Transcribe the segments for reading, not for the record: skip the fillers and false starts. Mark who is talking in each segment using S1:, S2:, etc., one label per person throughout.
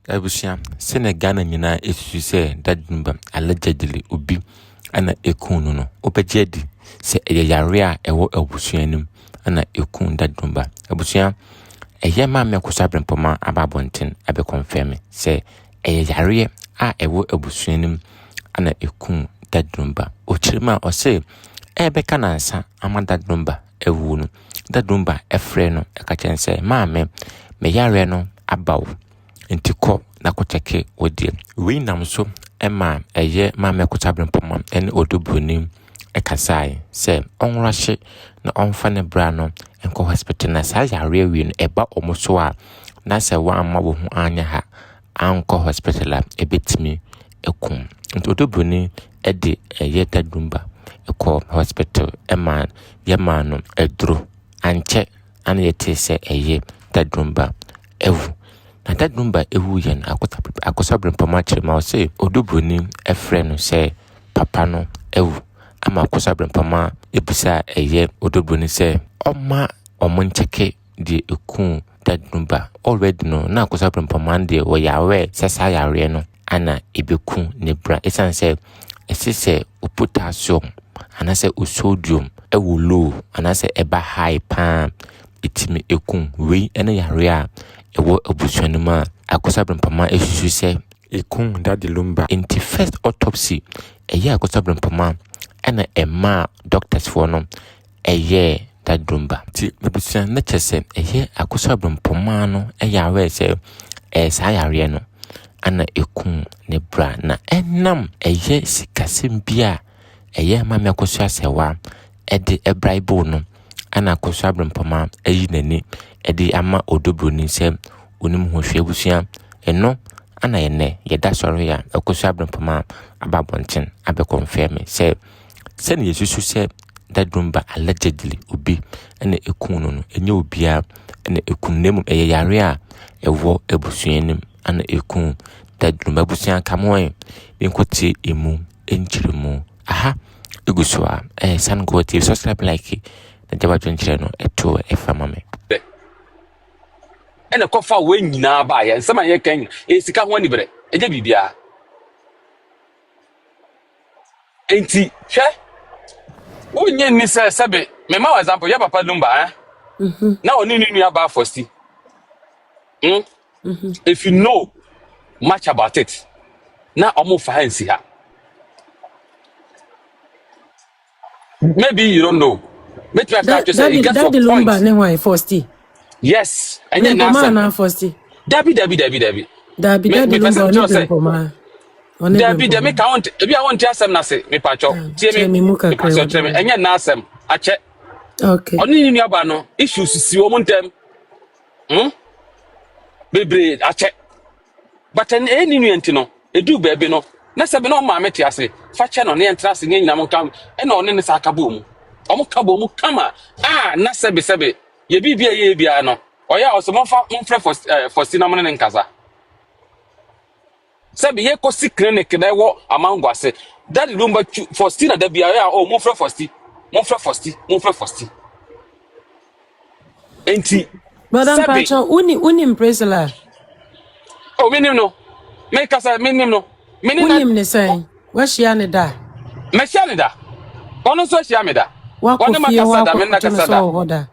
S1: Abusia sene Ghana nyina esusu se Lumba allegedly obi ana ekunu no obejedi se yare a ewo abusua nim ana ekun Lumba abusia eye ma me Akosua Brimpomaa ababonten abe confirm se yare a ewo abusua nim ana ekun Lumba ochirima o se ebeka nansa ama Lumba ewu no Lumba efre no ekachense ma me yare no abaw Intiko na kocheke odie. We nam so ema eye ma me Akosua Brimpomaa ene odobroni ekasai se onrahye na onfa ne bra no enko hospital na sa yare wi no eba omoso a na se wa amma wo hu anya ha anko hospital a ebetimi ekum. Nti odobroni ede eye Lumba eko hospital ema yema no edro anche ana yete se eye Lumba ewu. Na Lumba ewu yen Akosua Brimpomaa chirima o se odobroni efre no se papa no ewu ama Akosua Brimpomaa ebusa eye odobroni se oma omoncheke di ekun Lumba already no na Akosua Brimpomaa de wo yawe sesa yare no ana ebekun ne bra esan se esese potassium ana se sodium ewu low ana se eba high pa etimi ekun we ene yare a ewo abusuanima Akosua Brimpomaa esusu se ekun Lumba inti first autopsy eye Akosua Brimpomaa ena ema doctors for no eye Lumba ti abusuan na chese eye Akosua Brimpomaa no yawe se sa yare no ana ekun ne bra na enam eye sikasem bia eye ma me Akosua sewa ede ebraibo no ana Akosua Brimpomaa eyi nani ede ama odobroni se onim ho hwe abusua eno ana ene yeda soro ya Akosua Brimpomaa ababonten abe confirm se ne yesusu se Lumba allegedly obi ene ekun no enye obia ene ekun nemu yare a ewo abusua nim ana ekun Lumba abusua kamoe binkoti emu enchirimu aha egusua san go TV subscribe like na jaba twenchire no eto efama me
S2: ene kofa we nyina ba ye nsema ye kan esika ho ani bre eje bibia enti hwe wo nye ni se sebe me ma example ya papa Lumba na oni ni aba fosti if you know much about it na omo fa hansi ha maybe you don't know make me try to say it gets
S3: Daddy Lumba ne why fosti
S2: yes enye
S3: na fosti
S2: Dabi
S3: Daddy Lumba ne Brimpomaa
S2: Dabi de me count ebi I want asem na se me pacho tie me pacho tie me enye na asem ache
S3: okay
S2: oni ni aba no issues si wo montem bebre ache but any new enti no edu baabi no na se be no ma meti ase fa che no ne entra se nyina mo kam e na one ne sa akabo mu omo kabo mu kama na sebe ye bibia ye bia no oya osomo fa monfre for cinnamon ne nkasa sebe ye ko si clinic na wo amangwase Daddy Lumba for stina da bia ya o monfre fosti enti
S3: Madam Pacho uni impresela
S2: oh minim no me kasa minim no
S3: unim ne say wa hia ne da
S2: me hia ne da ono so hia me da
S3: wone makasa da me na kasa da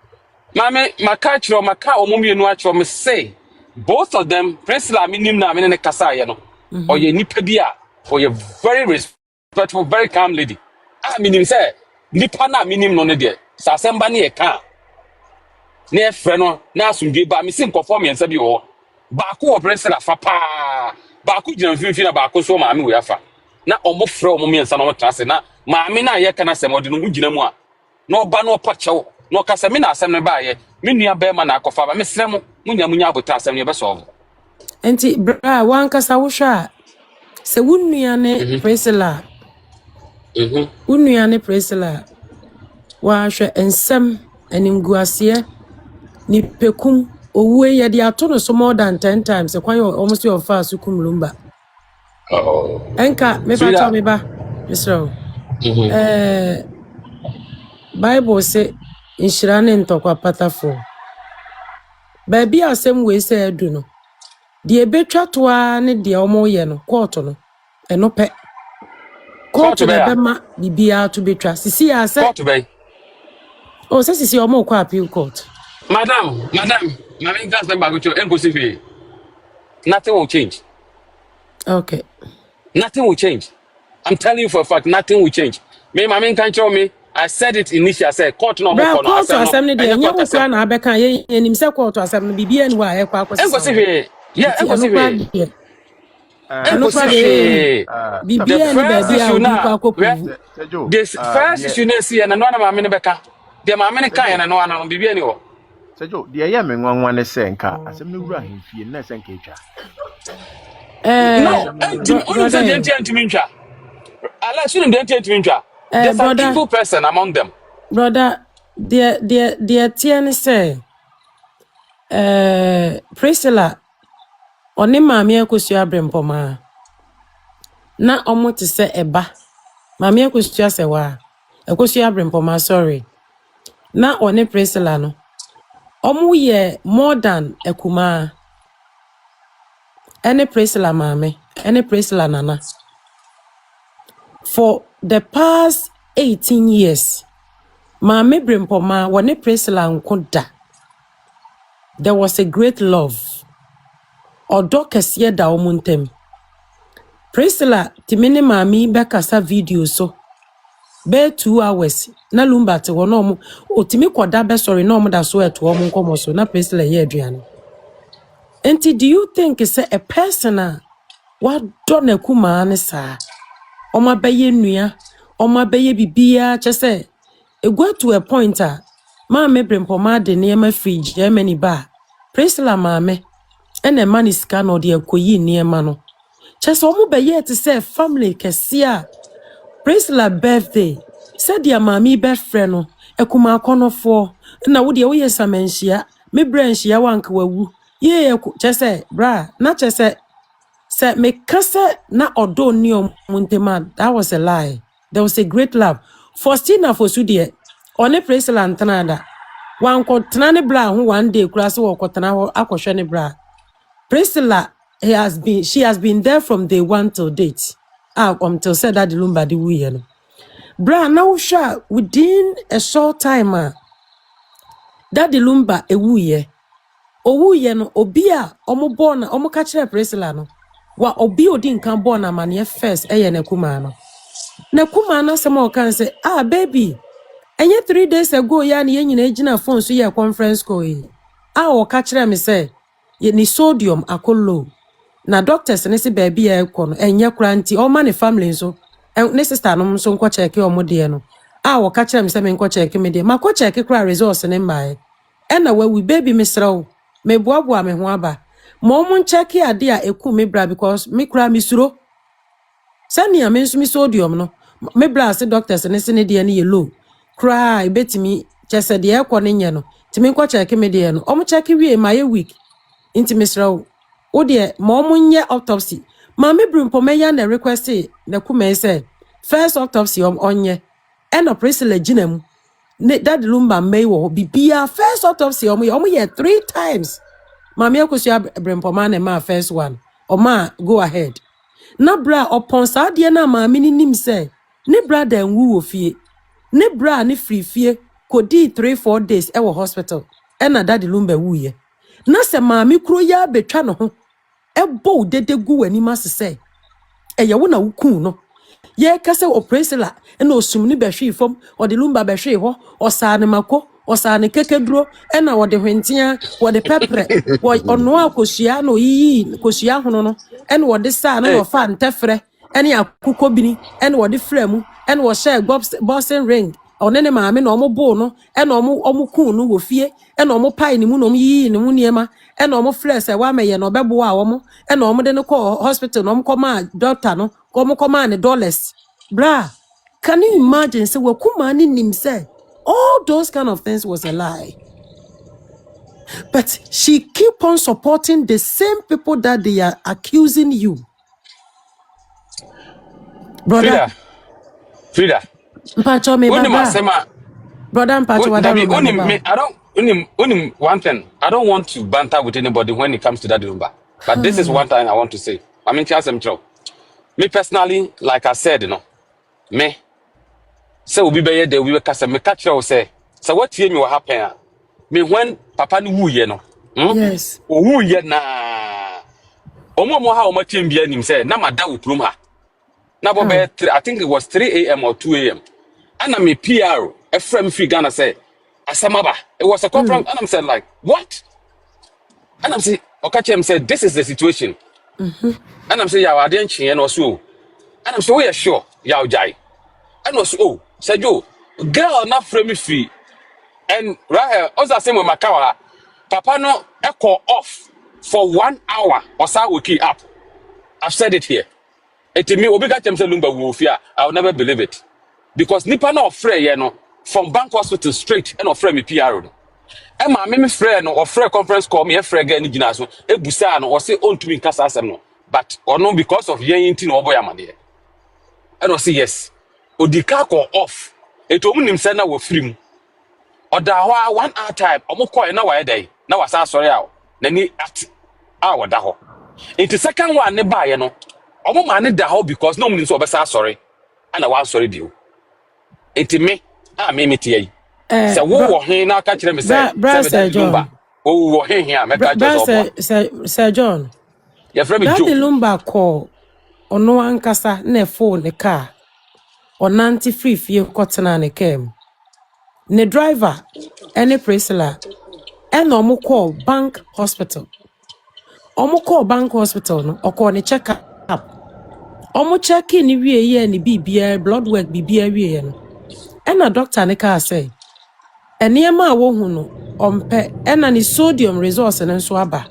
S2: mame makachiro maka omumienu achiro me say both of them Priscilla minim na me ne kasa ye no oye nipa bia oye very respectful very calm lady minim say nipa na minim no ne de sa asemba ne ye ka ne efre no na asundwe ba me sin conform yensa bi wo ba ko Priscilla fa pa ba ko gina mfimfi na ba ko so maame we afa na omo frɛ omo yensa no trase na maame na ye kana sem ode no hu gina mu a na oba no pachew no kasa me na asem ne ba ye me nua be ma na akofa ba me srɛ mo munya munya abota asem ne be solve
S3: enti bra wan kasa wo hwa se wunua ne Priscilla wunua ne Priscilla wa hwɛ ensem animguase ni pekum owu ye de ato no so more than 10 times kwan almost your fast kum Lumba enka me ba me ba Israel Bible say inshira ne ntokwa patafo ba bi asem we say edu no The betwa to ne de omo ye no court no eno pe court na be ma bibia to betwa sisi ya se
S2: Court bay.
S3: oh se sisi omo kwa appeal court.
S2: Madam, my main gas number go to impossible. Nothing will change.
S3: Okay.
S2: Nothing will change. I'm telling you for a fact, nothing will change. Me, my main can't tell me. I said it initially. I said court no more.
S3: Court to assembly de nya wo kwa na abeka ye nim se court to assembly bibia ni wa ye kwa akwese.
S2: Impossible. Yeah, impossible.
S3: Impossible. Bibia ni baby a obi kwa akopu.
S2: This first issue na see na no na ma me ne beka. De ma me ne kan na no ana bibia ni wo.
S4: Sejo, de ya me nwanwa ne se nka asem ne wura hemfie na se nka etwa.
S2: No, say dem ntimi ntwa. Ala shouldn't dem ntimi ntwa. There's an evil person among them.
S3: Brother, the TN say Priscilla oni maami Akosua Brimpomaa na omo te se eba maami Akosua se wa Akosua Brimpomaa sorry na oni Priscilla no omo ye more than ekuma any Priscilla maami any Priscilla nana for the past 18 years maami Brimpomaa woni Priscilla nkoda there was a great love Odo kesiye da omuntem. Priscilla timini mami bekasa video so. Be 2 hours. Na Lumba te wono mu. Otimi kwada be sorry no mu da so eto omu nkomo so. Na Priscilla ye aduane. Enti do you think say a person wa do na kuma ne sa? Oma beye nua. Oma beye bibia chese. E go to a point ma me Brimpomaa de niema fridge Germany ba. Priscilla mame ene man is scan or the koyi niema no. Chese omu beye te say family kesia. Priscilla birthday. Said dia mami best friend no. Ekuma akonofo. Na wo de wo yesa menhia. Me branchia wanka wawu. Ye chese bra. Na chese se me kase na odo ni omuntema. That was a lie. There was a great love. Faustina Fosudie. One Priscilla antanada. Wanko tnane bra hu one day kura wo kotana ho akohwe ne bra. Priscilla she has been there from day 1 till date. Until said that the Lumba di wuye no. Bra now sure within a short time that the Lumba e wuye. O wuye no obi a omo born omo ka kire Priscilla no. Wa obi odi nkan born na mane first eye na kuma no. Na kuma na se mo kan say baby. Enye 3 days ago ya na yenyina ejina phone so ye conference call yi. O ka kire me say ye ni sodium akolo. Na doctors ne se baby e ko no enye kranti o ma ne family so ne sister no so nko check o mo de no wo ka kire me se me nko check me de ma ko check kra results ne mbae e na we baby me sraw me boaboa me ho aba mo mo check ade a eku me bra because me kra me suro sani me nso me sodium no me bra se doctors ne se ne de ne ye low kra betimi chese de e ko ne nye no timi nko check me de no o mo check wie ma ye week inti me sraw Odie momunye autopsy. Mami Brimpomaa ya na request na kuma say first autopsy onye. Eno Priscilla ginemu. Ne that Lumba may wo bibia first autopsy omo ye 3 times. Mami Akosua Brimpomaa na ma first one. Oma go ahead. Na bra upon sa de na mami ni nim say ne brother nwu wo fie. Ne bra ne free fie kodi 3-4 days e wo hospital. Ena that Lumba wuye. Na se mami kro ya betwa no ho. Ebo dede gu wani masese eye wo na wuku no ye kase o Priscilla na osumni behwe fom o de Lumba behwe ho o saane mako o saane kekeduro na o de hwentia o de pepre o ono Akosua no yi Akosua hono no na o de sa na o fa ntefre ene akukọ bini na o de fremu na o share boxing ring onene maame na omo bo no na omo ku no wo fie na omo pai ni mu no yi ni mu niema na omo flex e wa meye no bebo a omo na omo de no call hospital no omo koma doctor no omo koma ne dollars bra can you imagine say we kuma ni nim say all those kind of things was a lie but she keep on supporting the same people that they are accusing you brother
S2: Frida
S3: Mpacho me
S2: baba.
S3: Brother Mpacho
S2: I don't one thing. I don't want to banter with anybody when it comes to that Lumba. But this is one thing I want to say. I mean, me personally, like I said, me say we be there, we be kasa me catch you say. So what year me what happen? Me when papa ni wu ye no.
S3: Yes.
S2: O wu ye na. Omo ha omo team bi anim say na mada wo krum ha. Na bo be I think it was 3 a.m. or 2 a.m. And I'm a PR, a friend free Ghana say, Asamaba. It was a conference, and I'm saying like, what? And I'm saying, Okachem said, this is the situation. And I'm saying, yeah, I didn't change or so. And I'm saying, we are sure, yeah, jai. And also, oh, said you, girl, not frame me free. And right here, also same with my car, Papa no echo off for 1 hour or so we keep up. I've said it here. It to me, Obiga Temse Lumba Wolfia, I'll never believe it. Because nipa na ofre ye no from bank hospital straight and ofre me PR no. E ma me frɛ no ofre conference call me e frɛ ga ni gina so e busa no o say on to me nkasa asɛm no. But ono because of yen nti no oboy amade. And o say yes. Odika call off. Eto mu nim sɛ na wo free mu. Oda ho 1 hour time omo call na wa yedai. Na wa sa sɔre a. Na ni at a wo da ho. Enti second one ne ba ye no. Omo ma ne da ho because no mu nim so obesa sɔre. Ana wa sɔre dio. Eti me me tie say wo he na ka kire me say
S3: Sir John
S2: wo he a me ka just
S3: Sir John
S2: ya frame
S3: that
S2: Joe
S3: the Lumba call ono ankasa na phone ne car onanti free fie kotena ne kem ne driver any presela and omo call bank hospital no okọ ne check up omo check in wie ye ne bibia blood work bibia wie no ena doctor ne ka say enema wo hu no ompe ena ni sodium resource ne nso aba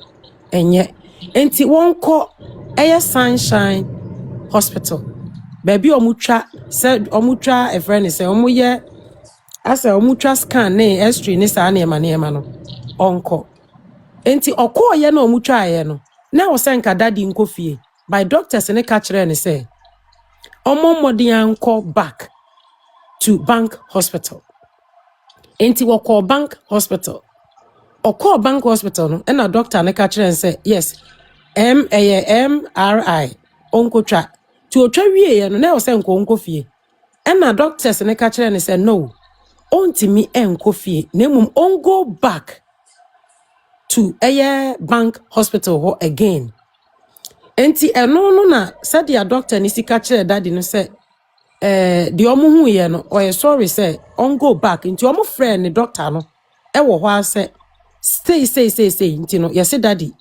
S3: enye enti wonko eye Sunshine Hospital baby omutwa said omutwa a friend say omuye asa omutwa scan ne x-ray ne sa na ema no onko enti okoye na omutwa ye no na wo senka daddy nkofie by doctors ne ka kire ne say omomodi anko back to bank hospital. Enti wo call bank hospital. Or call bank hospital no and a doctor ne ka kire say yes. MRI onko tra. To otwa wie no na wo say nko onko fie. And a doctors ne ka kire ne say no. Ontimi enko fie. Na mum on go back to bank hospital ho again. Enti eno no na said the doctor ni sika kire daddy no say the omo hu ye no or sorry say on go back into omo friend the doctor no e wo ho say stay into no yes daddy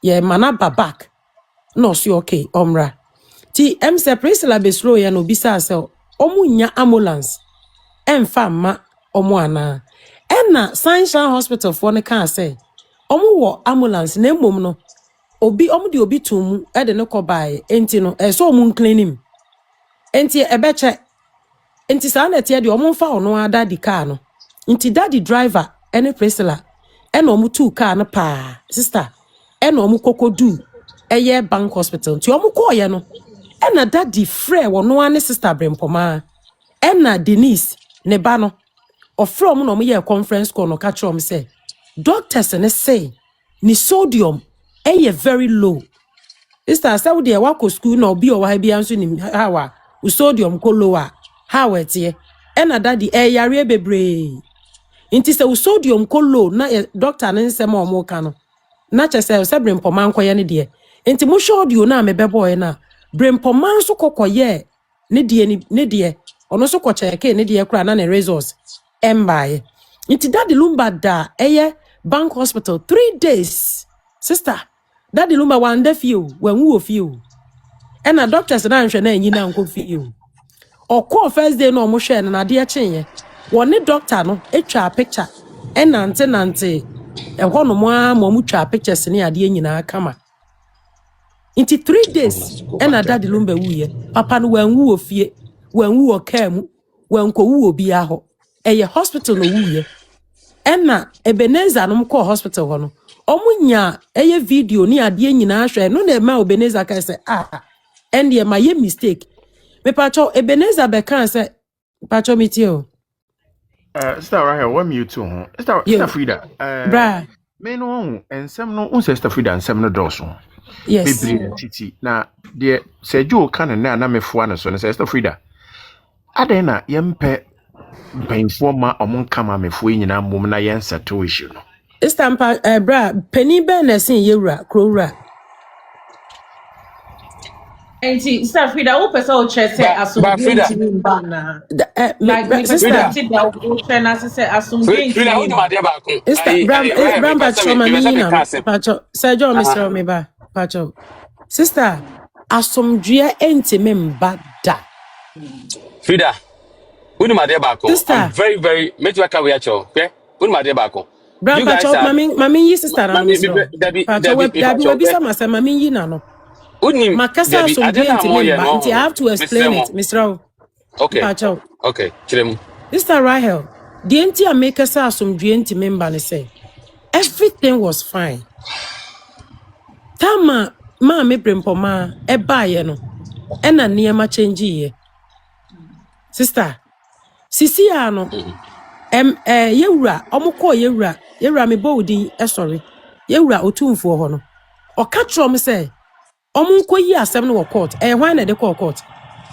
S3: ye manaba back no so okay omra ti say presela be slow ye no bisa say omo nya ambulance emfa ma omo ana na Sunshine Hospital for ne kan say omo wo ambulance na emom no obi omo de obi tum e de ne ko bae enti no so omo cleaning enti ebeche enti sa na tie de omfa ono ada di car no enti daddy driver any presela e na omutu car no pa sister e na omukokodu eye bank hospital ti omuko ye no e na daddy frɛ wono ane sister Brimpomaa e na Denise ne ba no ofrɛ omo na omo ye conference call no ka kire omo say doctors ne say ni sodium very low. Sister say we wako school na obi o wa bia nso ni hawa sodium ko low a how etie e na daddy yare bebre inti se sodium ko low na doctor ne nsem o mo ka no na che se Brimpomaa nkoye ne de inti mo shodio na me beboy na Brimpomaa nso kokoye ne de ono so ko cheke ne de kra na ne resource embaye inti daddy Lumba da bank hospital 3 days sister daddy Lumba wanda fie wanwu ofie and na doctors na nhwe na anyi na nko fie o call first day no mo hwe na de chenye woni doctor no etwa picture nante ho no mo twa pictures ne ade nyina kama inti 3 days and na daddy Lumba wuye papa no wanwu ofie wanwu okamu wanko wu obi aho hospital no wuye Enna Ebenezer no call hospital hono. Omunya video ni ade nyina hwe no na ma Ebenezer ka say and my mistake. Me pacho Ebenezer be kan say pacho mitio.
S4: Sister right here, what me you too ho. Sister Frida.
S3: Bra.
S4: Me no ensem no un Sister Frida ensem no doso.
S3: Yes.
S4: bebre titi na de se jo kan na mefo ana so ne Sister Frida aden na yempe mpanyinfo ma omon kama mefo nyina mom na yen settle issue no
S3: Estampa bra penny ben na sin yewura krowura.
S5: Enti Sister Frida wo pese o che say
S2: But
S5: asomdwe
S2: Frida,
S5: ntimi mba na. Like me
S3: Sister
S5: pese da wo che na say asomdwe
S2: Frida, who
S5: ntimi
S2: do
S5: mba.
S2: my dear back?
S3: Bram Pacho
S2: Me
S3: mami
S2: person me
S3: yina
S2: cancer.
S3: Pacho Sergio Mr. Meba Pacho. Sister asomdwe ntimi mba da.
S2: Frida, who do my dear back? I'm
S3: Sister
S2: very make you we actual. Okay, who do my dear back?
S3: Bram
S2: You guys
S3: Pacho
S2: are
S3: mami yi sister na Mr. Pacho
S2: Debbie, if I
S3: Dabi we
S2: okay.
S3: bisa masa mami yina no.
S2: Unim
S3: Makasa
S2: Debbie, I
S3: asomdwe
S2: didn't
S3: ntimi
S2: more
S3: mba
S2: no.
S3: nti I have to explain it
S2: Mr.
S3: Mr.
S2: Okay,
S3: Pacho.
S2: okay, chilem.
S3: Sister Rahel, the enti make us asomdwe ntimi mba ne say everything was fine. Tama ma me Brimpomaa eba ye no ena niema change ye. Sister, sisi ya no yewura omukọ yewura me bodi sorry. Yewura otumfo ho no. Oka trom say omunko yi asem no court. Hwan na de court.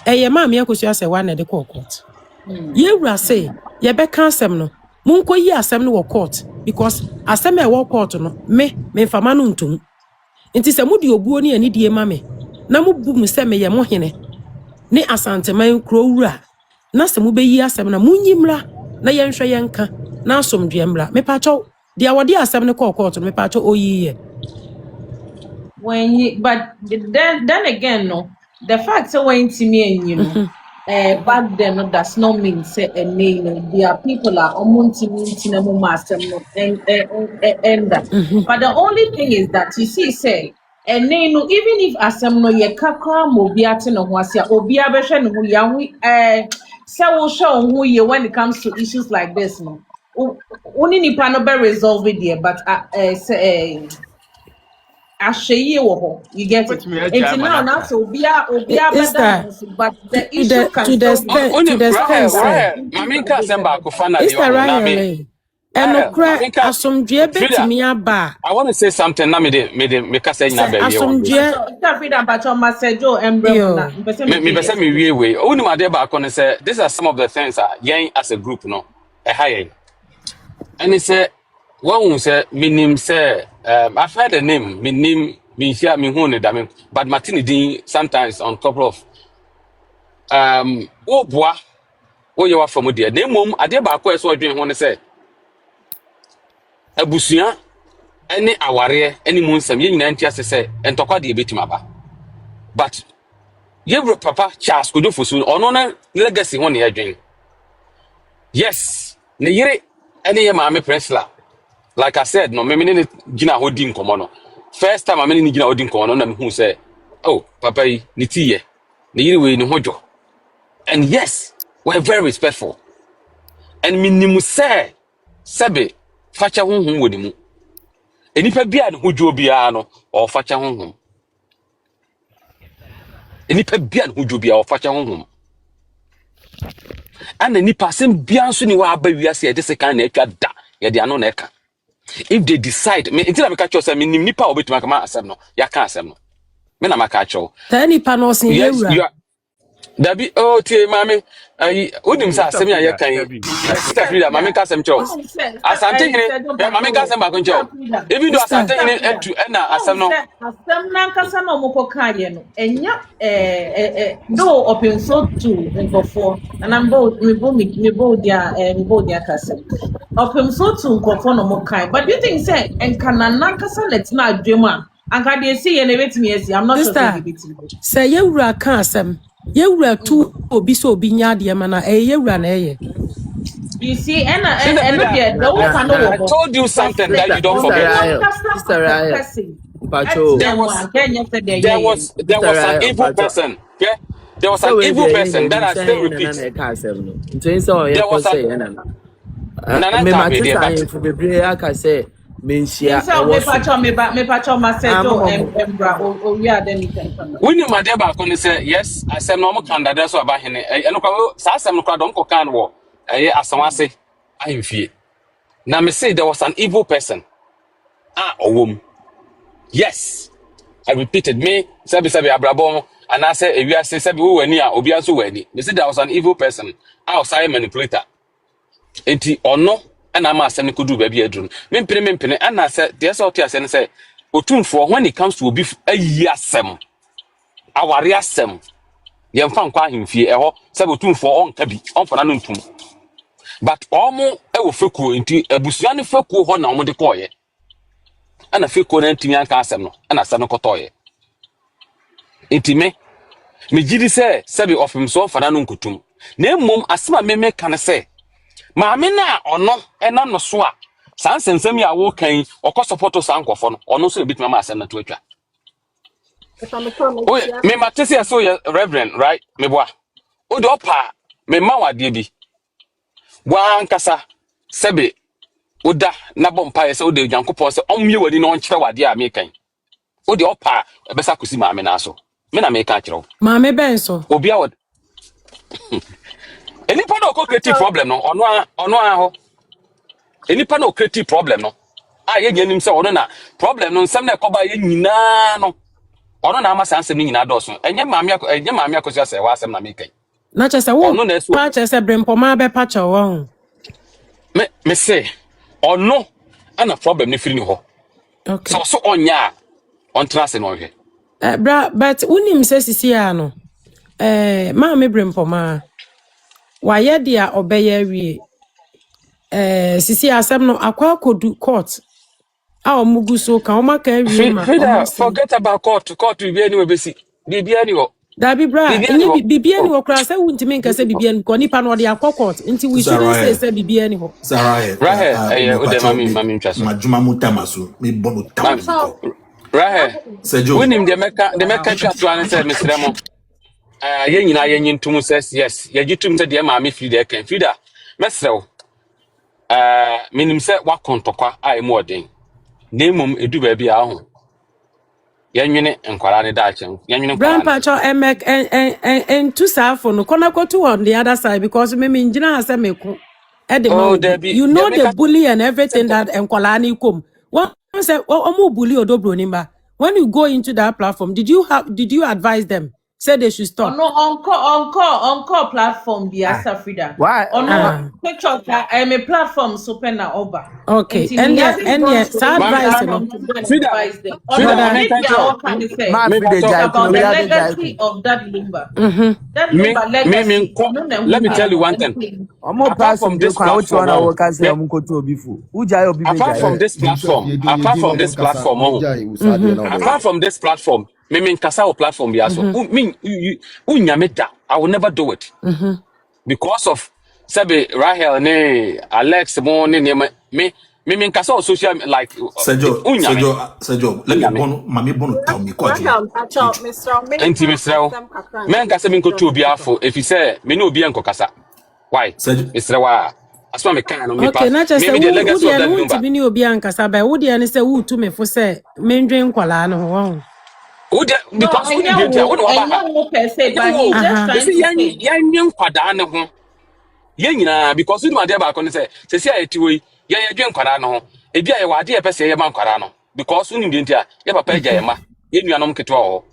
S3: Ma me Akosua say hwan na de court. Yewura say ye be kan asem no. Munko yi asem no court because asem e wo court no me mfama no ntum. Nti se mudi obuo ni ani die ma me na mubu mu se me ye mo hene ne asanteman krowura na se mu beyi asem na munyimra na yenhwe yenka na asomdwe mra me pacho dia wode asem ne court me pacho oyiye
S5: But then again no the fact say when ntimi and you know back then no does not mean say a name there are people are ntimi mo master no and but the only thing is that you see say and no even if asem no ye kakra mo bi ate no ho ase obi abehwe no ho ya ho say wo show ho ye when it comes to issues like this no only nipa no be resolve it there but asheye wo ho you get it until now so obia better but the issue can still be
S3: to the extent say
S2: Mami ka semba ko finally
S3: Mr. Rahel enokra asomdwe betimi aba
S2: I want to say something na me ka say na ba wie one
S3: asomdwe
S5: Freedom but on Masejo emblem na
S2: me be say me wie we oni ma dey back on say these are some of the things yen as a group no high and it say one say minim say I've heard the name minim me hear me hu ne da me but Martin din sometimes on couple of wo boa wo ye wa from there na mom ade ba ko so odwen ho ne say abusua ene aware ene mu nsam ye nyina ntia se entokwa de betima ba but ye papa Charles Kodofo so ono na legacy ho ne adwen yes ne yire ene ye maame Prensla like I said no me ne gina ho di nkomo no first time me ne gina ho di nkomo no na me hu say oh papa yi ne tiye ne yire we ne hojo and yes we're very respectful and minimu say sebe facha honhom wodi mu enipa bia ne hojo bia no o facha honhom enipa bia ne hojo bia o facha honhom ana nipa sem bia nso ni wa aba wiase ye de se kan na atwa da ye de ano na eka if they decide me until I make a say me nipa obetima kama asem no ya kan asem no me na maka cho
S3: tani panosin
S2: yes you
S3: yewura
S2: are Dabi tie mami udim sa asem ya kan Sister Frida mami ka asem cho asante hene mami ka asem ba ko cho even though asante hene etu na asem no
S5: asem na nkasa na omoko kaye no enya do open so to nkofo and I'm both me both dia kasa open so to nkofo no mo kan but do you think say enkana na nkasa let na adwem a anka de see ye na betimi esi I'm not sure say betimi
S3: say yewura kan asem yewura tu obi so obi nya de mana yewura na
S5: you see and there the one
S2: I told you something that you don't forget.
S6: Sister Rahel. Pacho.
S2: There was an evil person. Yeah? There was an evil person that I still repeat. There was when you my deba kon say yes I said no mo kan da so aba hene eno kwa sa asem no kwa don ko kan wo asawase ahemfie na me say there was an evil person owom yes I repeated me, Sabi Abrabon, and I said, if you are say Sabi who were near, Obiasu Weni. They said I was an evil person, outside manipulator. Enti or no, and I'm asking could do baby a drone. Mimpin, and I said, there's all tears and say, Otun for when it comes to be a yasem, our yasem. Yem fan kwa him fie eho Sabi Otun for on tabi, on for anuntum. But almost a feku into a busian feku on a modicoye. And a feku and Timian Casem, and a sanocotoye. Intime. Me jidi se sebi of himself for anun kutum. Ne mum asma meme can say. Ma na ono ena no so a. San sensem ya wo kan okọ support san kwofo no. Ono so bit mama asem na to atwa. Oh, me matese so reverend, right? Me boa. O do pa me ma wade bi. Wan kasa sebi oda na bompa ye se o de Yankopon se omye wadi no nkyere wade a me kan. O de opa ebesa kusi ma me na so. Me na me ka kire wo.
S3: Ma me ben so.
S2: Obi a any part of creative problem no ono ho any part of creative problem no ye nyanim se ono na problem no nsem na ekoba ye nyina no ono na amasa nsem nyina doso enye maame akosia se wa asem na mekai
S3: na chese wo pa chese Brimpomaa be pa cha wo
S2: me say ono ana problem ni firi ni ho
S3: okay
S2: so onya on trase no hwe
S3: bra but unim se sisi ya no maame Brimpomaa wa ye dia obeye awie sisi asem no akwa kodu court a omugu so ka o maka awie ma
S2: forget about court bi ani we besi bibia ni ho
S3: Dabi bra ni bibia ni wo kra se wuntimi nka se bibia ni ko nipa no de akwa court nti we shouldn't say bibia ni ho
S2: right o de mami ntwaso
S7: majuma mutamaso me bono tawo
S2: right wonim de meka twa an say mesremo ye nyina ye nyintum says yes ye gitum se de ma me free de kan free da mesrew minim se wakontokwa ai mo den nemum edu ba bia ho ye nwene nkwara ne da chen ye nwene nkwara
S3: grandpa cho emek en tu safo no kona ko to on the other side because me njina ase meku you know the bully and everything that enkwala ni kom one say omo bully odobro ni ba when you go into that platform did you advise them say they should stop
S5: no on platform be Frida
S6: why
S5: on picture a platform super na over
S3: okay and yes advice no
S5: advise them about the legacy of that Lumba that Lumba legacy
S2: let me tell you one thing apart from this platform me kasa o platform bi aso unyameta I will never do it because of sabe Rahel ne Alex mo ne me kasa o social like
S7: Sergio let me bono tell me kwa
S2: Mr. Men kasa me nkoto obi afo if you say me no obi enkokasa why Mr. wa asma me kan no me pa
S3: me the legacy of that Lumba me ni obi ankasa ba wo de ne say wo tu me fo say me ndwen kwala no ho
S2: because we didn't kwada ne ho ye nyina because we dey ba ko ne say se etiwe ye dwen kwada ne ho e bia ye wade ye pese ye man kwada no because we didn't ye papa eja ye ma ye nuanom keto ho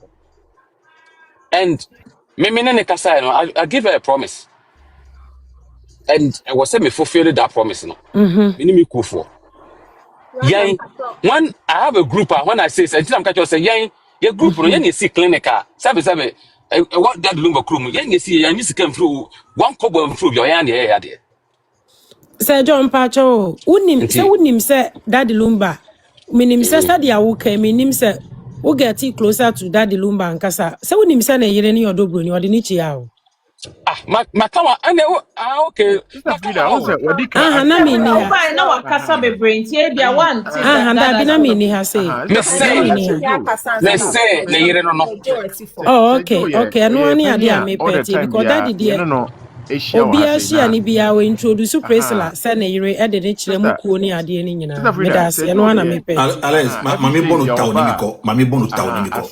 S2: and me ne kasa no I give her a promise and I was say me fulfill that promise no me ni me kufo yen when I have a group when I say I'm catch you say yen your group no yen see clinical sabe what that Lumba crew yen see yen see come through one kobo through your yen here there
S3: Sir John Pacho unim say Daddy Lumba minim say study awuka minim say wo get closer to Daddy Lumba ankasa say unim say na yire ni odobro ni odi ni chia o
S2: makawa ane okay
S3: na me ni
S5: na wakasa be brain tie bia one thing
S3: that na me ni ha say
S2: me say na yire no
S3: oh okay no ani ade a me peti because Daddy dey obi ahia ni bia we introduce Priscilla say na yire e de ne kire mu kuo ni ade ni nyina me da say no na me peti
S7: Alex mami bonu taw ni miko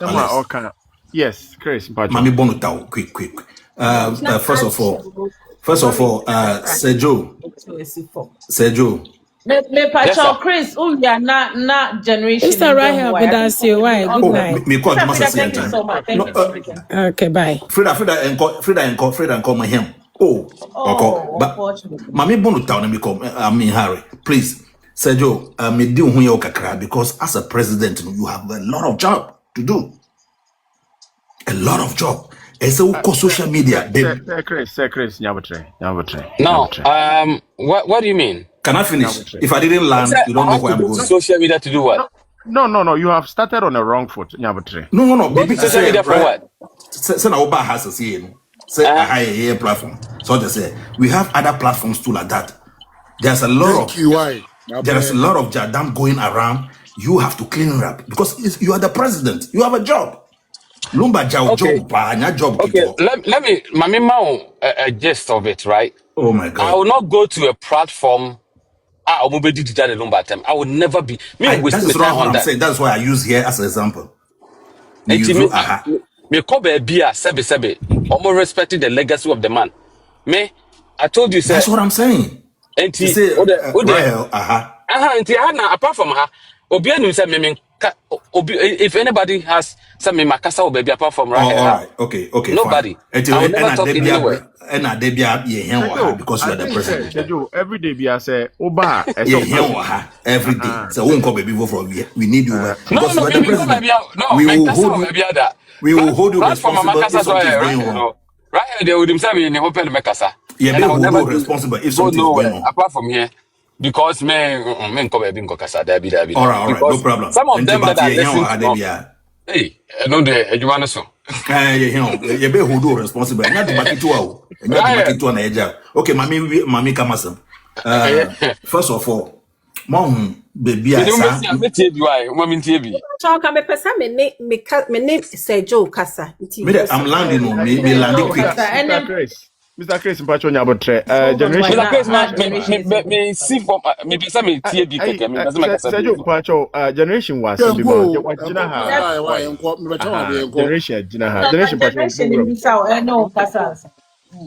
S4: Alex yes Chris
S7: mami bonu taw quick first of all Sergio
S5: Me
S2: Yes, sir.
S5: Pacho Chris, we are not generation.
S3: Mr. Rahel, but that's your why. Good night.
S7: Me call Juma
S5: Thank you
S7: time.
S5: so much. Thank
S7: No,
S5: you so much.
S3: Okay, bye.
S7: Frida and call my him. Oh, okay.
S5: Oh,
S7: But
S5: unfortunately.
S7: Mami Bonu town me come. I mean Harry, please. Sergio, me do who kakra because as a president, you have a lot of job to do. A lot of job. And so social media, baby.
S4: Chris, Nyabotre.
S2: No, what do you mean?
S7: Can I finish? If I didn't land,
S2: Sir,
S7: you don't
S2: I
S7: know
S2: have
S7: where
S2: to
S7: I'm
S2: go to
S7: going.
S2: social media to do what?
S4: No. You have started on the wrong foot, Nyabotre.
S7: No.
S2: Go to social media for what?
S7: Say na Oba has a say. Say a higher platform. So they say we have other platforms too like that. There's a lot of jadam going around. You have to clean it up because you are the president. You have a job. Lumba job, job.
S2: Okay. Let me, Mami Mao, a gist of it, right?
S7: Oh my
S2: I
S7: God.
S2: will not go to a platform. I will never be. Me waste
S7: That
S2: my
S7: is
S2: time
S7: what
S2: on
S7: I'm
S2: that.
S7: saying. That's why I use here as an example. Me
S2: Enti
S7: use
S2: me
S7: aha.
S2: me ko be a sebe. Almost respecting the legacy of the man. Me, I told you, sir.
S7: That's what I'm saying. To
S2: Enti,
S7: say
S2: ode.
S7: Rahel, aha.
S2: Enti, apart from her, obi anu say me obi. If anybody has some me makasa or baby apart from
S7: Oh, all
S2: Rahel,
S7: right. Okay, fine.
S2: nobody. I will never talk in anywhere.
S7: And Debia, because you
S4: I
S7: are the
S4: think
S7: president.
S4: Sergio, every day be I say Oba
S7: Every day. So we won't call baby from here. We need you because you are the
S2: Me come
S7: president.
S2: baby out. No,
S7: We
S2: me
S7: will
S2: kasa
S7: hold
S2: o
S7: you.
S2: baby ada.
S7: We will hold you
S2: Platform
S7: responsible if
S2: makasa so
S7: something is going
S2: Rahel,
S7: wrong.
S2: no. Rahel they would himself in the open me kasa.
S7: Yeah,
S2: And
S7: be
S2: I will
S7: hold
S2: never
S7: you responsible if
S2: go
S7: something is going
S2: nowhere
S7: on.
S2: apart from here. Because me come baby nko kasa dabi.
S7: All right, no
S2: Because
S7: problem.
S2: some of
S7: And
S2: them that I listen to, no.
S7: Debia.
S2: Hey, no de edwuma so.
S7: You be hold you responsible. Not to back it to out. Not to back it to an edge. Okay, mami kamasam. First of all, mom baby
S2: Me
S7: asa.
S2: me tie bi why, mo me tie bi.
S8: Talk me pesa me ne Sergio kasa nti
S7: I'm landing on me landing quick.
S4: Mr. Chris, Mpacho Nyabotre,
S5: Hold on, why
S4: generation.
S2: Mr. Chris,
S5: not generation is it?
S2: me see for me pesa me tie bi keke, me pesa me kasa bi.
S4: Sergio Mpacho, generation was
S5: That
S4: generation Jinaha, generation
S5: generation in
S4: Pacho.
S5: this hour, no kasa.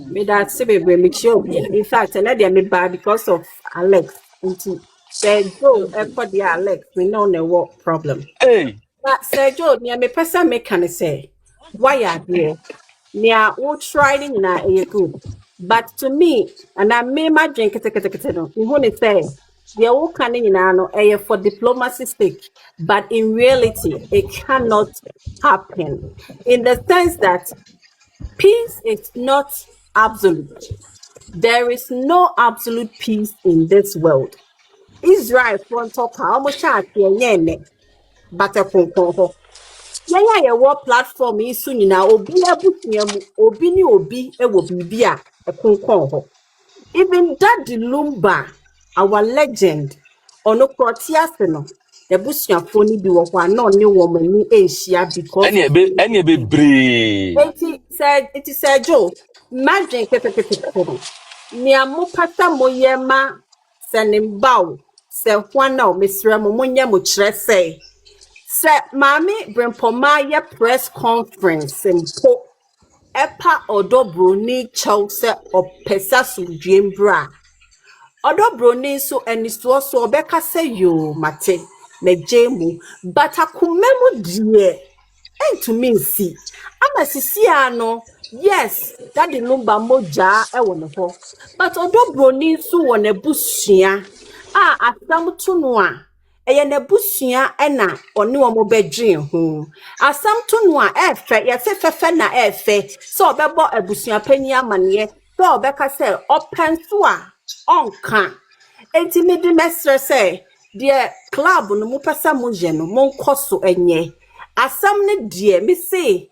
S8: me that se be me show bia. In fact, na dia me ba because of Alex nti Sergio e for the Alex we know ne what problem.
S2: Hey,
S8: But Sergio nia me pesa me kan say why are there? Nia wo try ni na e good. But to me, and I may my drink kete no. Who ne say the wo kan ni na no e for diplomacy sake, but in reality it cannot happen in the sense that peace is not absolute. There is no absolute peace in this world. Israel front talk how much but a konko. Yeah, what platform is soon now obi abusiam obi ni obi e wo bibia e konko. Even that the Lumba, our legend, ono krotiase no. The busiafo ni bi wo kwa no ne wo mani ehia because of
S2: any be brave.
S8: it is Joe. Imagine kete. Nia mo pata mo yema senimbaw se hwana o mesra mo nya mo kire se mami Brimpomaa ye press conference mpo epa odo Bronii chow se opesa sudwembra odo Bronii so eniso so obeka se yo mate na jemu but akumemu die to me see ama sisi ano yes that the Lumba moja e won ho but odo Bronii so won abusua asam to no a eye na busua e na one wo bedwen ho asam to no a efe ye se fefe na efe so obebo abusua pani amane so obeka se open so a onka enti me di mesre se de club no mu pesa mo je no mo nkoso enye asam ne die me say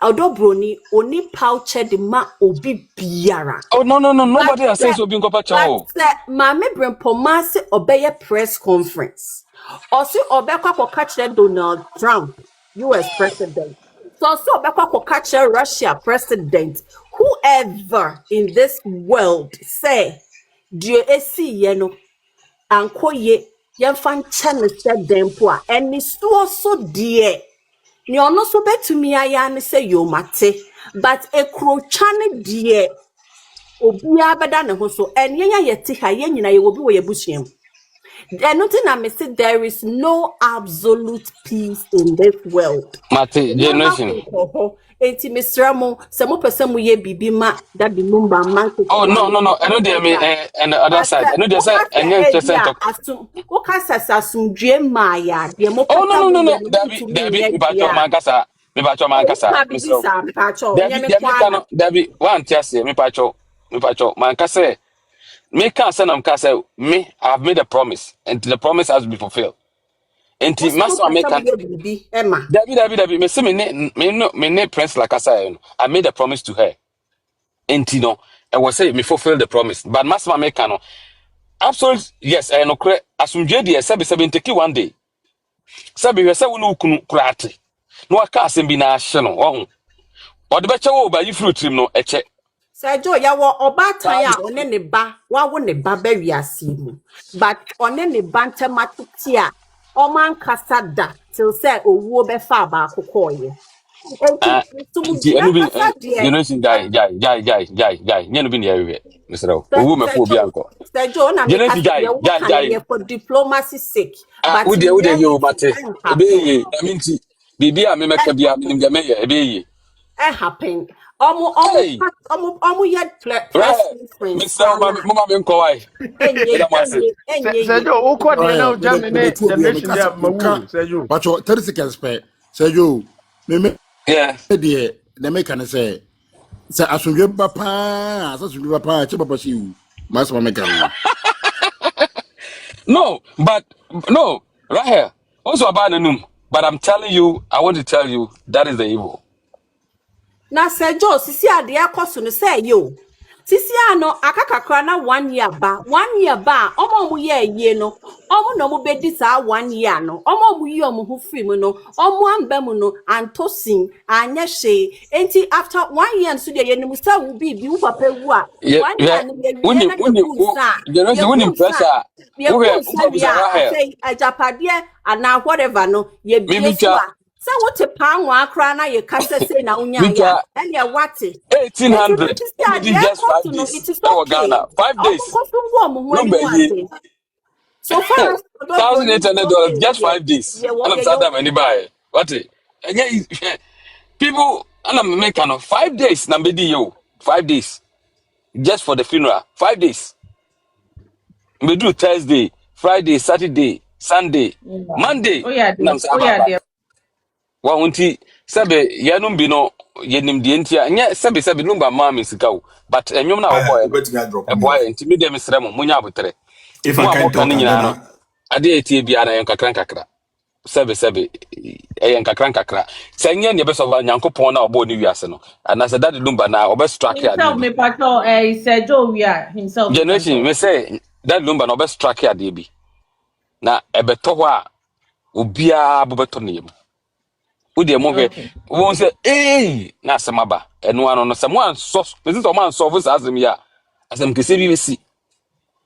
S8: odo Bronii oni pouch de ma obi biara.
S2: Oh no, nobody has said so being kopa chow.
S8: But Mame Brimpomaa se obey press conference. Or se obekwa catch Donald Trump, US president. So obekwa catch Russia president. Whoever in this world say die esi ye no ankoye yemfa nche said dempo a eni so die ni ono so betumi aya ne say yo mate but ekrocha ne die obi abeda ne ho so enye ya yeti ha ye nyina ye obi wo ye busuam Nothing I may say there is no absolute peace in this world.
S2: Mate generation.
S8: Enti misramo se mo pese mo ye bibi ma that the Lumba man.
S2: Oh no. I know they mean and the other side. I know they say and then just talk.
S8: Asum o ka sasasumdwe ma ya de mo
S2: Oh
S8: pata mo
S2: no.
S8: ye
S2: Dabi me bacho man kasa.
S8: Bibi sa pacho
S2: Dabi kano dabi one tiase me pacho man kasa. Me can say am kasa me I have made a promise and the promise has to be fulfilled. And master make can Dabi me say me ne prince like kasa I made a promise to her. And I was say me fulfill the promise but master make can absolute yes I no cre asumdwe de sabi take one day. Sabi we say wonu kunu kurate. No aka asem bi na ahye no ohun. Ode be chewo ba yi fruit trim no eche.
S8: Sergio ya wo obatan ya one ne ba wa wo ne ba ba wiase mu but one ne ba ntematuti a o man kasa da till say owuo be fa ba akokoye
S2: You know guy. Nyenu bi na yewe. Mr. Owu me fo bi anko.
S8: Sergio na me kasa for diplomacy sake but
S2: we dey you mate. Ebe ye na minti bibi a me meka bia me nim me ye ebe ye.
S8: Happen Omu yet press
S2: Mr. Mama me nko wai.
S4: Sergio, o ko de na Germany generation dia mawu Sergio.
S9: But 30 seconds per Sergio me
S2: yeah.
S9: The make can say asundwe papa asundwe papa che papa si mas mama kan.
S2: No, right here. Also about the num. But I'm telling you, I want to tell you that is the evil.
S8: Na Sergio sisi ade akoso no say yo. Sisi ano akakakra na 1 year ba omo ye no omo no mo bedi sa 1 year no omo mu yi omo hu free no omo amba mu no antosin anya hwe enti after 1 year so de ye ni musa wu bi wu papa wu a 1 year no ye
S2: woni pressure we
S8: say ajapade ana whatever no ye bi so so what a pound akra na ye kasa say na unya ya and ya wate
S2: 1800 just 5 days Ghana 5 days
S8: so far
S2: $1,800 just 5 days and I'm sad many buy what people and I'm making 5 days na mbedi yo 5 days just for the funeral 5 days we do Thursday Friday Saturday Sunday Monday I'm sad wa wonti sebe yanum bi no yenim de ntia nya sebe Lumba mama sika but enwom na wo boy enti me dem srem munya abotre
S7: if I can talk
S2: no ade etie bia na yen kakran sebe yen kakran senya ne be so ba nyankopon na obo ni wiase no na se that Lumba na obe strike ya
S5: himself me pato Sergio wia himself
S2: generation me say that Lumba na obe strike ya de bi na ebeto ho a obia bobeto ne yem Udi mo won say na semaba eno ano no se mo anso pesi so mo anso fu sa asem ya asem kese bi besi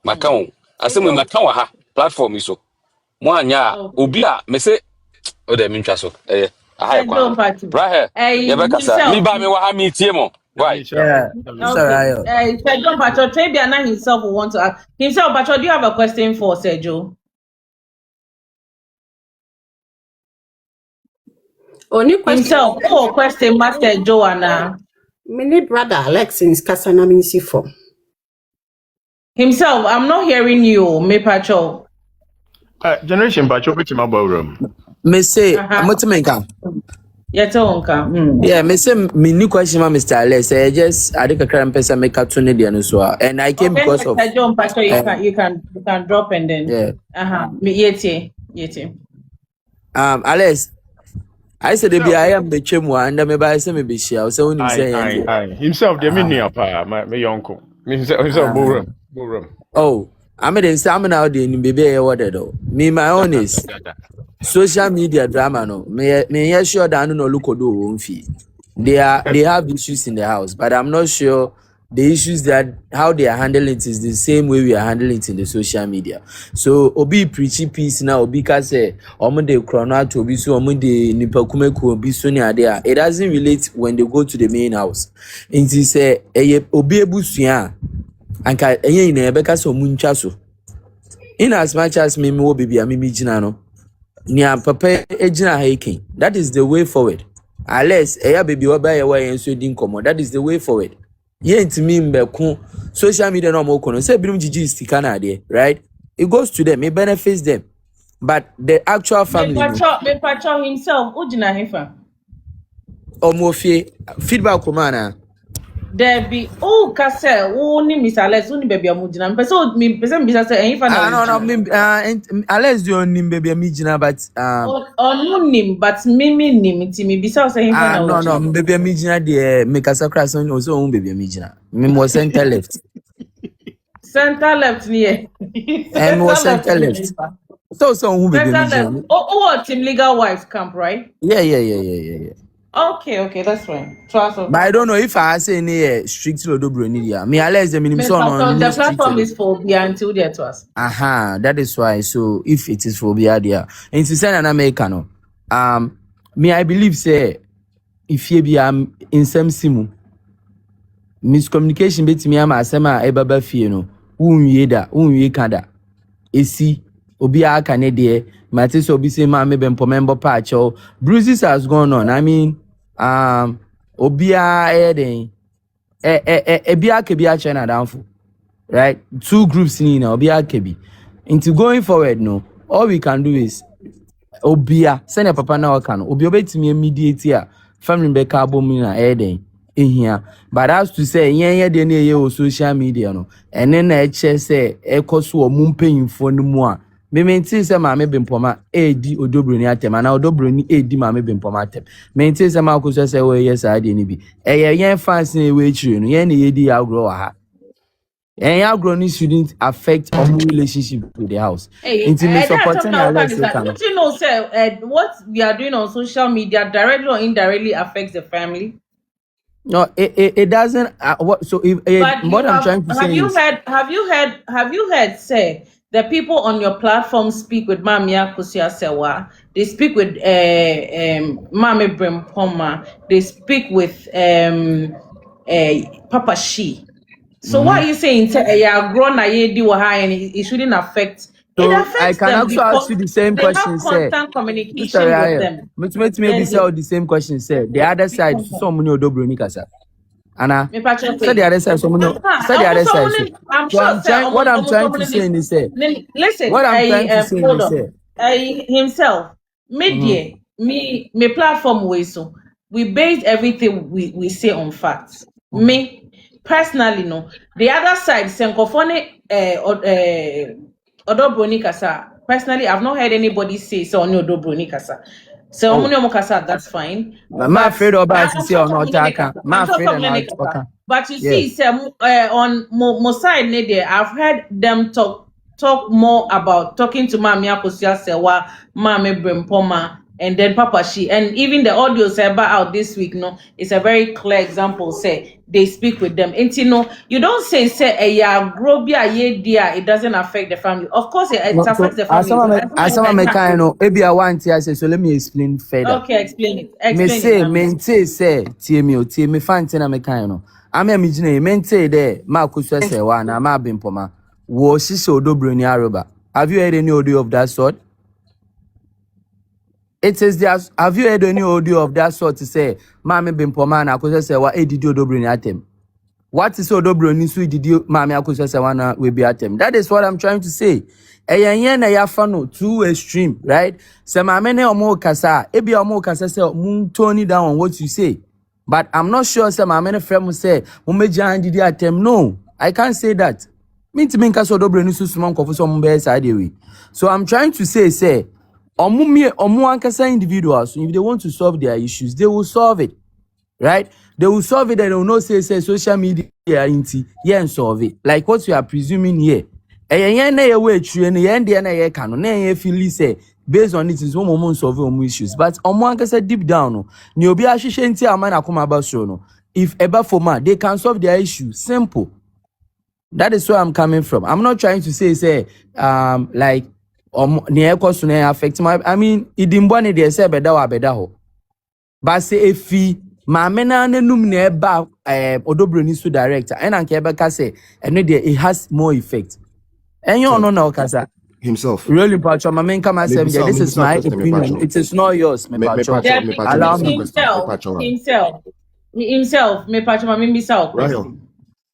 S2: maka won asem mo maka wa ha platform yi so mo anya obi a me say o de mi ntwa so aha kwa right here ye be kasa mi ba me wa ha mi tie mo why
S5: Sergio Pacho Trebia na himself will want to ask himself Pacho, do you have a question for Sergio?
S8: Only question.
S5: Question, Master Joanna.
S8: Many brother Alex in Kasana Minsi for
S5: Himself, I'm not hearing you, me Pacho.
S4: Generation Pacho, which my ballroom.
S6: Me say, I'm not making. Yeah, me say me new question, Mr. Alex. I just I think a current person make up to Nidian so and I came because of
S5: John Pacho. You can drop and then Me yeti.
S6: Alex. I said the I am the chimwa and me buy some be share. So when you say
S4: himself the mini apa my uncle. Himself ballroom.
S6: Oh, I made examine out the baby order though. Me my own is social media drama no. Me sure that no look do won't fee. They have issues in the house, but I'm not sure the issues that how they are handling it is the same way we are handling it in the social media. So obi preachy peace now obi ka say omo de krono to obi so omo de nipa kumeku obi so ni ade a it doesn't relate when they go to the main house. Inti say obi ebusua anka eye ina ebe ka so omo ntwa so In as much as me wo baby me jina no. Nia papa ejina hiking. That is the way forward. Unless eya baby oba ye wa enso din komo. That is the way forward. Ye ntimi mbeko social media no mo kono. Say binom gigi stika na there, right? It goes to them, it benefits them. But the actual family
S5: Me patrol himself, ujina hefa.
S6: Omofie feedback komana.
S5: There be kase ni misales ni baby amujina. Pese me pese bisa say hefa na.
S6: No me unless you nim baby amijina but
S5: no nim but me nim ti me bisa say hefa na.
S6: No baby amijina de me kasa crash on also baby amijina. Me mo center left.
S5: Center left near.
S6: And more center left. So who baby amijina.
S5: What team legal wives camp, right?
S6: Yeah.
S5: Okay, that's fine.
S6: But I don't know if I say any strict lodo Bronii. Me unless the minimum on
S5: the platform is for BIA until they to us.
S6: That is why. So if it is for BIA there, and to send an American, me I believe say if you be in some simu miscommunication between me and my sema ebaba fie no unye kada esi obi aka ne de mate so obi say ma me Brimpomaa patcho bruises has gone on. I mean obi a den bi aka bi a China downful, right? Two groups ni na obi aka bi into going forward. No, all we can do is obia send a papa na waka no obi obetimi immediate a family be ka bomu na den ehia. But as to say yen de na ye social media no ene na eche say ekoso o mumpanyimfo no mu a me menti say ma me Brimpomaa edi Bronii atem na Bronii edi ma me Brimpomaa atem. Menti say ma Akosua say we yes ade ni bi yen fans na we chiri no yen na yedi agro wa ha. And your Bronii shouldn't affect our relationship with the house. Intimate supporting
S5: Don't you know, sir, what we are doing on social media directly or indirectly affects the family?
S6: No, it doesn't. So if what I'm trying to say is,
S5: have you heard say the people on your platform speak with Mami Akosua Sewa, they speak with Mami Brimpomaa, they speak with Papa She. So what are you saying? Yeah, grown and it shouldn't affect.
S6: So
S5: it affects
S6: I can
S5: them
S6: also ask you the same question, sir.
S5: Constant communication with them.
S6: Maybe say the same question, sir. The other side, so many Bronii kasa. Anna, say the other side, so many. Say the other side.
S5: I'm sure.
S6: What I'm trying to say is, sir.
S5: Listen.
S6: What I'm trying to say is, sir.
S5: Himself, media, me platform way so we base everything we say on facts. Me. Personally, no. The other side, Senkofone, Bronii kasa. Personally, I've not heard anybody say so on Bronii kasa. So kasa, that's fine.
S6: I'm afraid about to say on Otaka.
S5: But you see, on mo side, I've heard them talk more about talking to Mami Akosua Sewa, Mami Brimpomaa, and then Papa She, and even the audio about out this week, no, it's a very clear example. Say they speak with them. And you don't say it doesn't affect the family. Of course, it affects the family.
S6: So let me explain further.
S5: Okay, explain it.
S6: Me fancy na me kind. I'm a mijine. Mente there. Ma Akosua Sewa na ma Brimpomaa. Was she so Bronii aroba? Have you heard any audio of that sort? It is there. Have you heard any audio of that sort to say, Mami Brimpomaa na Akosua Sewa did you Bronii atem? What is Bronii so did you Mami Akosua Sewa na we be atem? That is what I'm trying to say. Na ya fano too extreme, right? Se mame ne omo kasa, ebi omo kasa say mun tone down on what you say. But I'm not sure say mame ne friend say, "Mo meja did atem." No, I can't say that. Me to me kasa Bronii so small kofu so mo be side way. So I'm trying to say omu ankasa individuals, if they want to solve their issues, they will solve it, right? They will solve it and they will not say social media inti and solve it. Like what you are presuming here. Based on it is one moment solve issues. But omu ankasa deep down, ni obi ahwehwe nti amana akoma baso no. If ever for man, they can solve their issues. Simple. That is where I'm coming from. I'm not trying to say like affect my. I mean, idimbwani de say beda wa beda ho. But say efi maame na nenum na eba Bronii so director. And anke eba ka say eno de it has more effect. And you no na okasa.
S10: himself.
S6: Really, Pacho, my main come and say,
S10: Maybe
S6: this is my opinion. It is not yours, me Pacho. Allow me.
S5: Himself, me Pacho, my main bisa
S10: Rahel.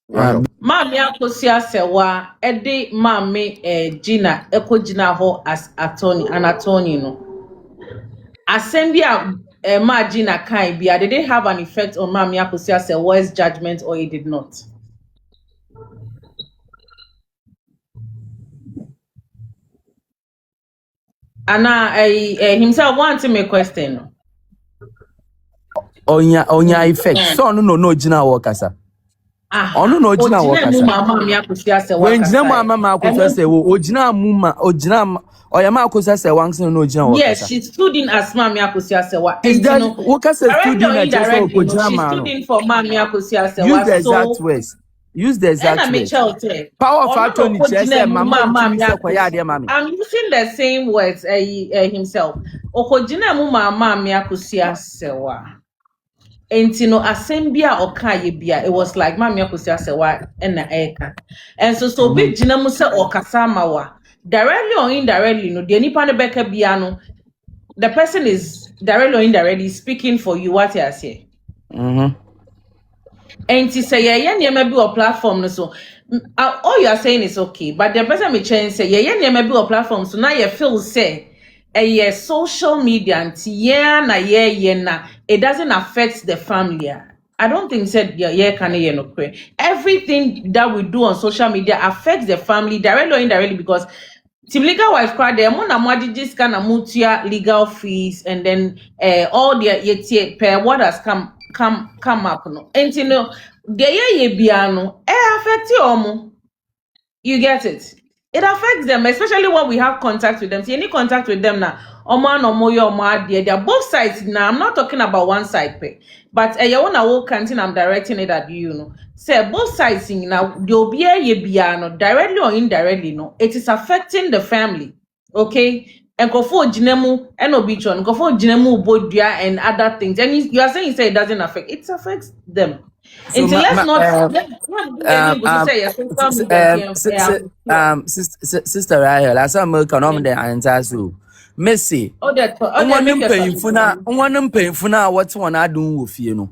S5: Mami Akosua sewa ede mami Gina eko Gina ho as an attorney no. Assembly ma Gina kai bia, did it have an effect on Mami Akosua sewa's judgment or it did not? Anna himself want to make question.
S6: Onya effect. So no Gina wakasa. Ono no Gina wakasa. When Gina mama Akosua say o Gina muma o Gina Oyama Akosua say wansin no Gina wakasa.
S5: Yes, she stood in as Mami Akosua sewa.
S6: Is that wakasa stood in at just o Gina
S5: she stood in for Mami Akosua sewa.
S6: Use the exact words. Use the exact words. Power of attorney just say mama
S5: I'm using the same words himself. Okojina mu mama Mami Akosua sewa. Entino asembia okaye bia, it was like Mami Akosua sewa na eka. And so big jina mu se okasama wa. Directly or indirectly, no, the nipa ne beka bia no, the person is directly or indirectly speaking for you what you say. And to say yeah, maybe a platform no so all you are saying is okay, but the person may change say yeah, maybe a platform so now you feel say social media and na it doesn't affect the family. I don't think said no everything that we do on social media affects the family directly or indirectly because Team legal wife cried there mona majis kind of mutia legal fees and then all the yet per what has come up no and you know ye biano affect you. You get it? It affects them, especially when we have contact with them. See any contact with them now. They're both sides now. I'm not talking about one side, but you wanna walk canteen, I'm directing it at you know. Say both sides now, you'll be directly or indirectly, no, it is affecting the family. Okay? And go for Jinemu and Obichon, go for Jinemu Bodia and other things. And you are saying it doesn't affect it affects them. So until
S6: Sister Rahel, as I'm a canon the answer so Messi. One painful now what's one I do with you know.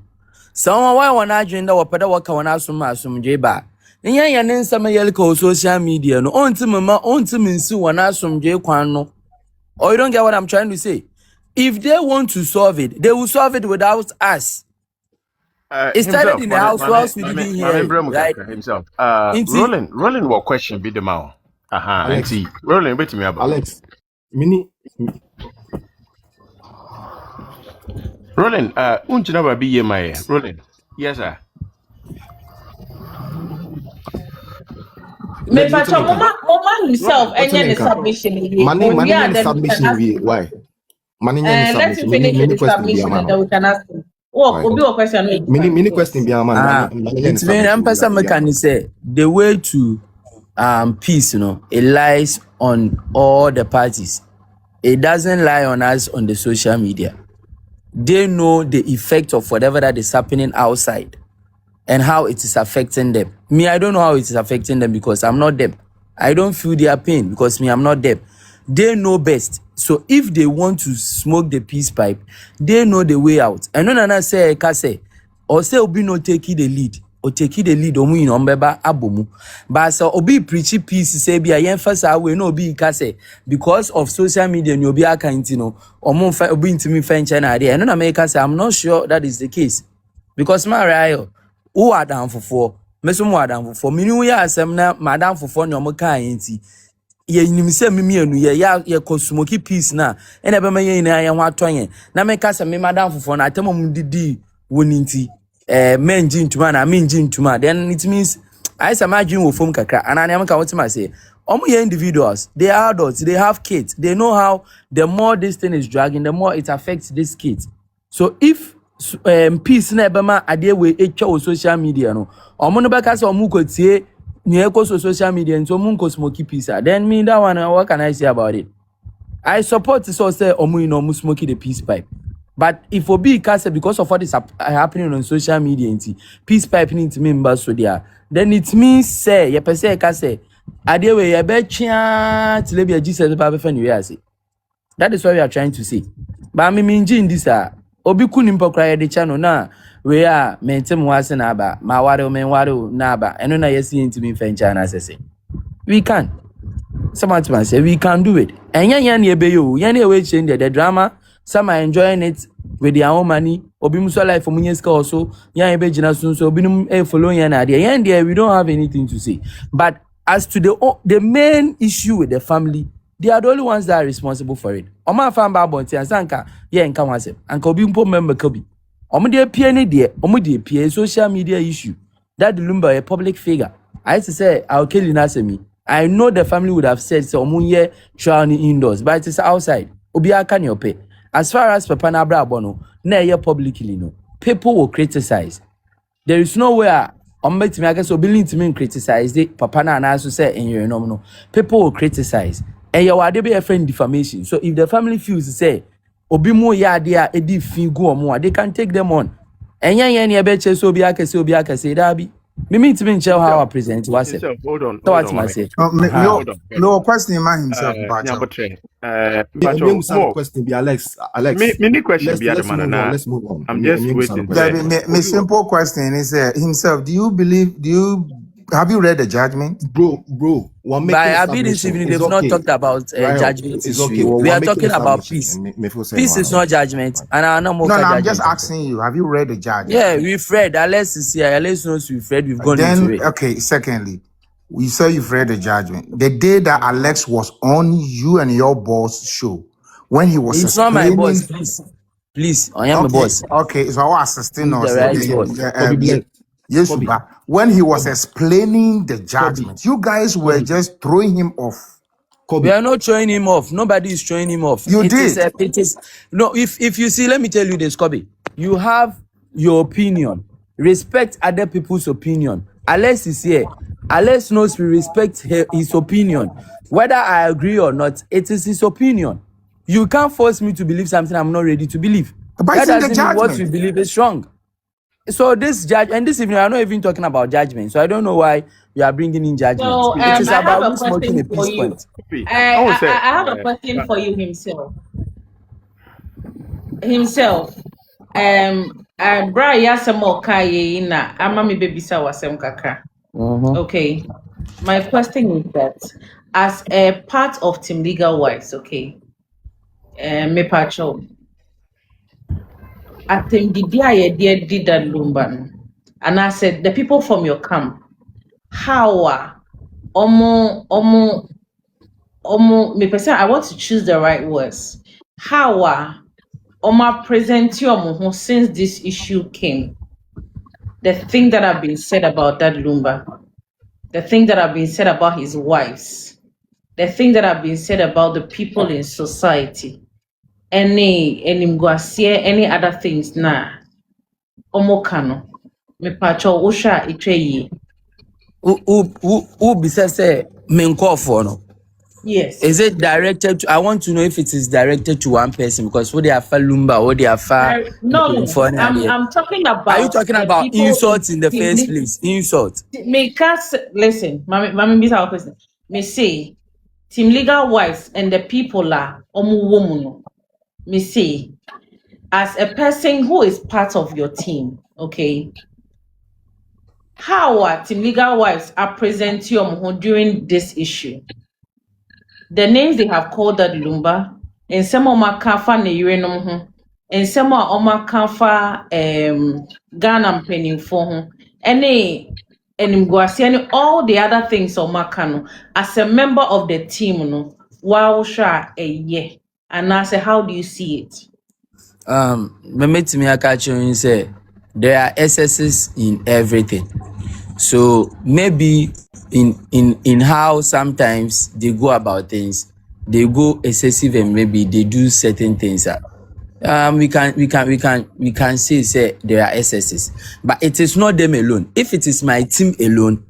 S6: Someone why one I drink the water work on us from Jeba. And yeah, and then some yellow social media no on to mama on to me so one us from J Quano. Or you don't get what I'm trying to say. If they want to solve it, they will solve it without us. It started in the house whilst we didn't hear it, right?
S4: Himself. Rolling what question be the mouth. Rolling, wait me about.
S10: Alex, mini.
S4: Rolling, unjina be ye my Rolling. Yes, sir.
S5: Me pacho mama himself any submission.
S10: Money submission why? Money
S5: let's finish the submission and then we can ask him. Oh, question.
S10: Many question
S6: it's very important say the way to peace, you know, it lies on all the parties. It doesn't lie on us on the social media. They know the effect of whatever that is happening outside and how it is affecting them. Me, I don't know how it is affecting them because I'm not them. I don't feel their pain because me, I'm not them. They know best. So if they want to smoke the peace pipe, they know the way out. And no nana say kase or say obi no take the lead or take the lead omu in ombeba abomu. But so obi preachy peace say be a yenfasa we no obi kase because of social media and obi akantino omu obi intimi fencha na ade. And no na say I'm not sure that is the case. Because my rayo who are down for meso mo adam for me nu ya asem na madam for no mo kan enti ye nimse mimienu ye smoky peace na ena be maye ina ye ho atonye na me kasa me madam fofo na atemom didi woninti menji ntuma na menji ntuma then it means I say my dream wo fom kakra anane am ka wotima say omo ye individuals, they are adults, they have kids, they know how the more this thing is dragging, the more it affects these kids. So if peace na be ma ade we etwa social media no omo no be kasa omo kotie social media and so munko smoky pizza. Then me that one, what can I say about it? I support this also say omu smoky the peace pipe. But if obi case because of what is happening on social media, peace pipe need to member so there. Then it means say ye pese kase Ade we ye be chia till be Jesus ba be fa ni we ase. That is what we are trying to say. But me minji in this obi kunim pokra ye de cha no na we are mentem wase na aba ma ware men ware na aba eno na yesi intimi fencha na asese. We can. Someone to say we can do it. And yan ye be you, yan we change the drama. Some are enjoying it with their own money. Obi muso life for munyeska also. Yan be jina so obi num following yan ade. Yan there we don't have anything to say. But as to the main issue with the family, they are the only ones that are responsible for it. Oma fan ba bonti ansanka ye nka wase. Anka obi mpo member kabi. Omo de pie ne de, omo de pie social media issue. That Lumba a public figure. I used to say I'll kill you nasemi. I know the family would have said so omunye training indoors, but it is outside. Obi aka ne ope. As far as Papa na bra bono, na ye publicly no. People will criticize. There is nowhere ombeti me aka so billing to me criticize the Papa na also say in your no. People will criticize. And you are be a friend defamation. So if the family feels to say obi mo ya dia edi fin go omo, they can take them on. And yan ye be che so obi aka say that be. Me mean to show how I present what's it.
S4: Hold on.
S11: No question man himself.
S10: Question be Alex.
S4: Me question be
S10: let's move on.
S4: I'm just waiting.
S11: My simple question is himself. Have you read the judgment?
S10: Bro.
S6: By Abi this evening, they've not talked about judgment.
S10: It's okay. Well,
S6: we are talking about peace. Peace is not judgment. And I know more.
S11: No, I'm just asking you. Have you read the judgment?
S6: Yeah, we've read. Alex is here. Alex knows we've read. We've gone into it.
S11: Okay, secondly, we say you've read the judgment. The day that Alex was on you and your boss show, when he was
S6: it's not my boss, please. I am a boss.
S11: Okay, so I was assisting us.
S6: Yes,
S11: but when he was explaining the judgment, you guys were just throwing him off.
S6: We are not throwing him off. Nobody is throwing him off.
S11: You did.
S6: It is no. If you see, let me tell you this, Kobe. You have your opinion. Respect other people's opinion. Alex is here. Alex knows we respect his opinion. Whether I agree or not, it is his opinion. You can't force me to believe something I'm not ready to believe.
S11: But
S6: that doesn't mean what we believe is wrong. So this judge, and this evening, I'm not even talking about judgment. So I don't know why you are bringing in judgment.
S5: So,
S6: it is about
S5: smoking a peace point. I have a question for you himself. Bra yasemo kaye na ama me bebisa wasem kakra. Okay. My question is that as a part of Team Legal Wise, okay, me pacho. I think the dia did that Lumba. And I said, the people from your camp, how are me person, I want to choose the right words. How are present you since this issue came? The thing that have been said about that Lumba, the thing that have been said about his wives, the thing that have been said about the people in society, any other things na omokano me pacho usha itreyi
S6: who say menkofo no.
S5: Yes.
S6: Is it directed to, I want to know if it is directed to one person, because what they are for Lumba, what they are for
S5: no, I'm talking about.
S6: Are you talking about insults in the first place? Insults.
S5: Me cast listen, mama miss our question. Me say Team Legal Wise and the people are woman. Me say, as a person who is part of your team, okay, how are Team Legal Wives are present you during this issue? The names they have called that Lumba, and some of my kafa ne yurenom, and some of my kafa Ghana penny for any all the other things of Makano as a member of the team, no, wow, sha a year. And I say, how do you see it?
S6: Me met me akachu say there are excesses in everything. So maybe in how sometimes they go about things, they go excessive and maybe they do certain things. We can say there are excesses, but it is not them alone. If it is my team alone,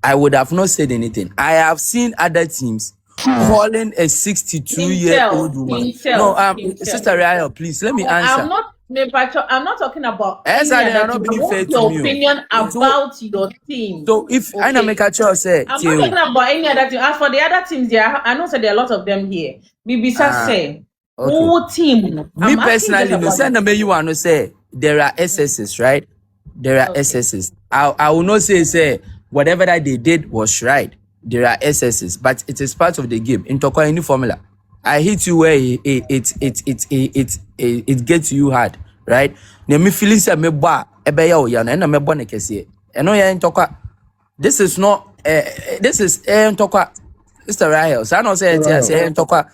S6: I would have not said anything. I have seen other teams calling a 62-year-old woman. Sister Raya, please let me answer.
S5: I'm not talking about
S6: Yes,
S5: any
S6: they are
S5: other
S6: not
S5: team. I
S6: being fair
S5: want
S6: to
S5: your
S6: me.
S5: opinion
S6: So,
S5: about your team.
S6: so if I
S5: Okay.
S6: make a choice, say,
S5: I'm not talking about any other team. As for the other teams, I know that there are a lot of them here. Bibisa say,
S6: okay.
S5: who team?
S6: Me
S5: I'm asking just
S6: personally, no,
S5: about
S6: send
S5: the
S6: me you want to say there are SSs, right? There are
S5: Okay.
S6: SSs. I will not say whatever that they did was right. There are SSs, but it is part of the game. In Tokyo, any formula, I hit you where it gets you hard, right? Ne me feeling say me ba ebe ya o ya na me bo ne kese. Eno ya in Tokyo. This is not. This is in Tokyo. Mr. Rahel, so I don't say it. I say in Tokyo.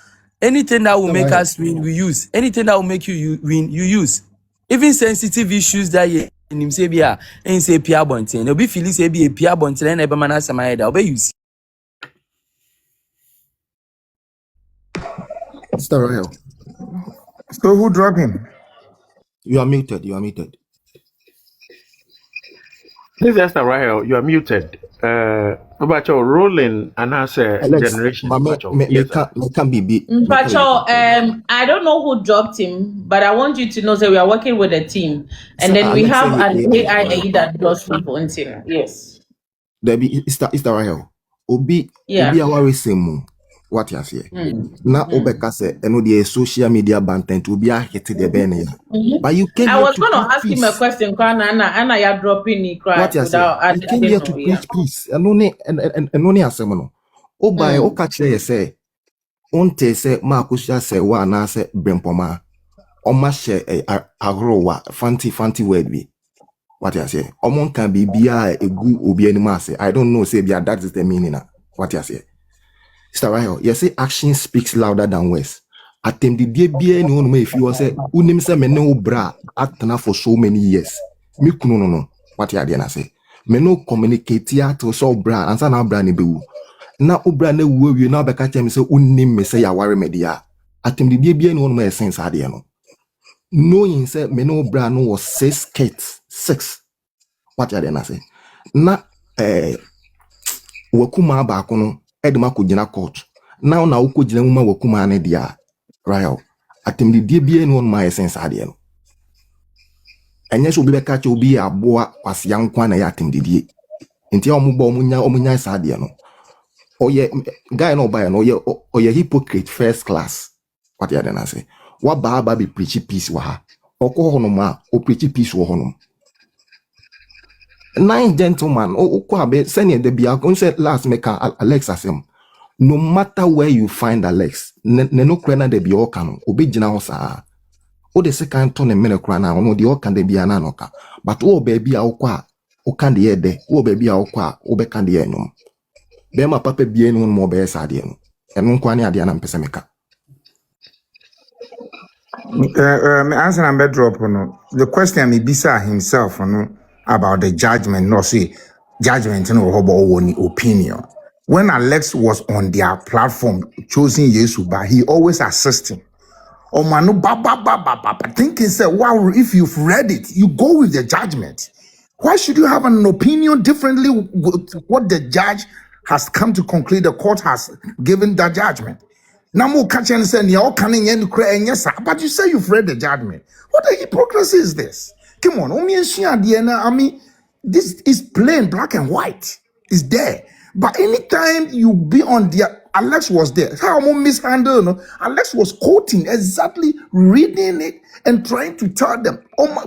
S6: Anything that will make us win, we use. Anything that will make you win, you use. Even sensitive issues that you in him say bia, and say Pia Bontin. You'll be feeling say be a Pia Bontin and ever man as my head. I'll be use.
S10: Mr. Royal,
S11: So who dropped him?
S10: you are muted. You are muted.
S4: This is Esther Rahel. You are muted. About your rolling and answer
S10: Alex,
S4: generation.
S10: me can be.
S5: Pacho, I don't know who dropped him, but I want you to know that we are working with a team, and then we have an AI that does people until yes.
S10: There be Mr. Royal. Obi awari semu. What you say? Na obeka say eno the social media bantent obi a hit the ben ya. But you came
S5: I
S10: here
S5: was
S10: to
S5: going to
S10: preach
S5: ask him
S10: peace.
S5: a question, Anna, you're dropping the cry
S10: What you say?
S5: without.
S10: You came here to preach peace. Eno ni asemo no. Oba o catch you say. Onte say ma Akosua say wa na say Brimpomaa. Oma share agro fancy word be. What you say? Omon can be bia a good obi anima say. I don't know say bia that is the meaning. What you say? Mr. Rahel, you say action speaks louder than words. Atem the bia ni onu if you say unim say me no bra atna for so many years. Me kuno no. What you na say? Me no communicate ya to so bra ansa na bra ni bewu. Na obra na wuwe na beka chem say unim me say ya ware media. Atem the bia ni onu ma sense ade no. Knowing say me no bra no was 6 kids. 6. What you na say? Na wakuma ba kono edema ko gina court. Now na uko gina muma wakuma ne dia. Rahel. Atem the bia ni onu ma sense ade no. Enye so obi beka che obi aboa kwase yankwa na ya atem die. Nti omubo omunya sa ade no. Oye guy no buy no oye hypocrite first class. What you na say? Wa ba be preach peace wa ha. Oko honum a o preach peace wo honum. 9 gentlemen o abe senior de bia on said last make Alex asem. No matter where you find Alex, ne no kra na de bia o kan obi gina ho saa. O de second turn me kra na no de o kan de bia na no ka. But o ba bia o kwa o kan de de o ba bia o kwa o be kan de enum. Be ma papa bia no mo be sa de no. Eno kwa ne ade na mpese meka.
S11: Me answer and bedrop no. The question me bisa himself no about the judgment. No, see, judgment no hobo any opinion. When Alex was on their platform choosing Yesu, but he always assisting. Oh man, no, thinking say, wow, if you've read it, you go with the judgment. Why should you have an opinion differently with what the judge has come to conclude? The court has given that judgment. Now, more catch and say, you're coming in, yes, but you say you've read the judgment. What a hypocrisy is this? Come on, I mean, this is plain black and white. It's there. But anytime you be on the Alex was there. How mishandle? No? Alex was quoting exactly, reading it and trying to tell them, oh my,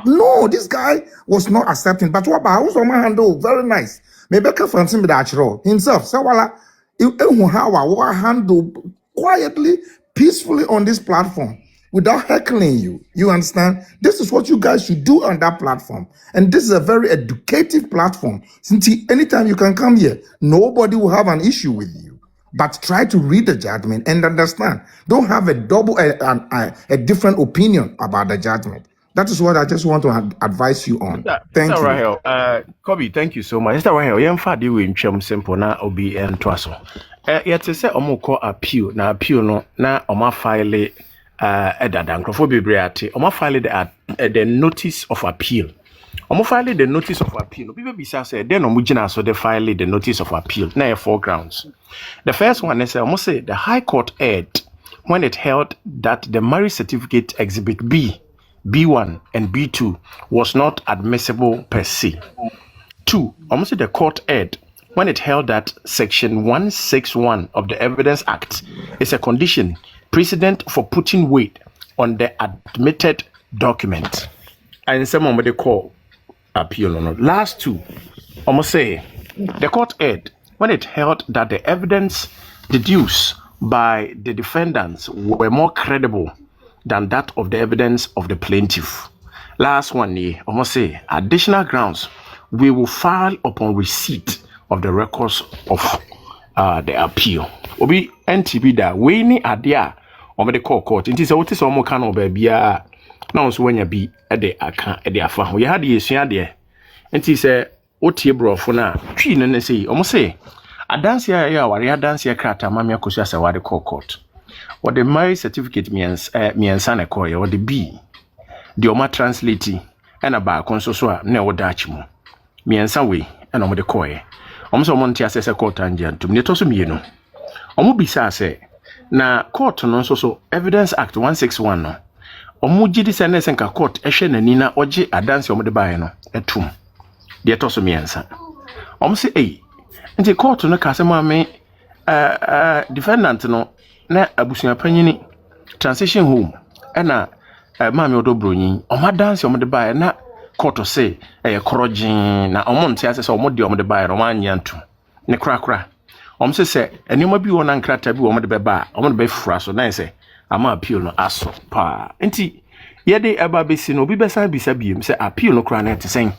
S11: no, this guy was not accepting. But what about who's on my handle? Very nice. Maybe I can find him himself. So how handle quietly, peacefully on this platform without heckling you. You understand? This is what you guys should do on that platform. And this is a very educative platform. Since anytime you can come here, nobody will have an issue with you. But try to read the judgment and understand. Don't have a different opinion about the judgment. That is what I just want to advise you on. Thank you.
S4: Rahel, Kobe, thank you so much. Mr. Rahel, you have had in Chum Simple na obi and twaso. Yet to say Omoko appeal na appeal no na Oma file Edadan Crophobia Oma file the notice of appeal. Omo file the notice of appeal. People be say then omujina so they file the notice of appeal. Now 4 grounds. The first one is almost say the High Court erred when it held that the marriage certificate exhibit B B1 and B2 was not admissible per se. 2, almost the court erred when it held that Section 161 of the Evidence Act is a condition precedent for putting weight on the admitted document. And some of the call appeal on last 2, almost say the court erred when it held that the evidence deduced by the defendants were more credible than that of the evidence of the plaintiff. Last one, almost say additional grounds we will file upon receipt of the records of the appeal. Obi NTB da we ni adea o the court nti se wote se o mo ka no ba bia na so wanya bi e de aka e de afa ho ye ha de esua de nti se wotie brofo na twi no ne sei o mo se adanse ya ware adanse krata mamia Akosua se wade court what the marriage certificate miensa na koye what the B the oma translate and aba konso so a na wo dachi mu miensa we and omo de koye omo so monte asese court anja ntum ne to so mienu omo bisa se na court no so Evidence Act 161 no omo gidi se na senka court ehwe nani na oje adanse omo de bae no etum de to so miensa omo se nti court no ka se maame defendant no na abusua panyini transition home na maame odo Bronii omo dance omo de bae na court say korojin na omo ntia se omo de omo de bae no manyantu ne krakra omo se enema bi wona nkrata bi omo de beba omo de be fura so na se ama appeal no aso pa nti yede eba besi no obi besa bisa biem se appeal no kra na etesen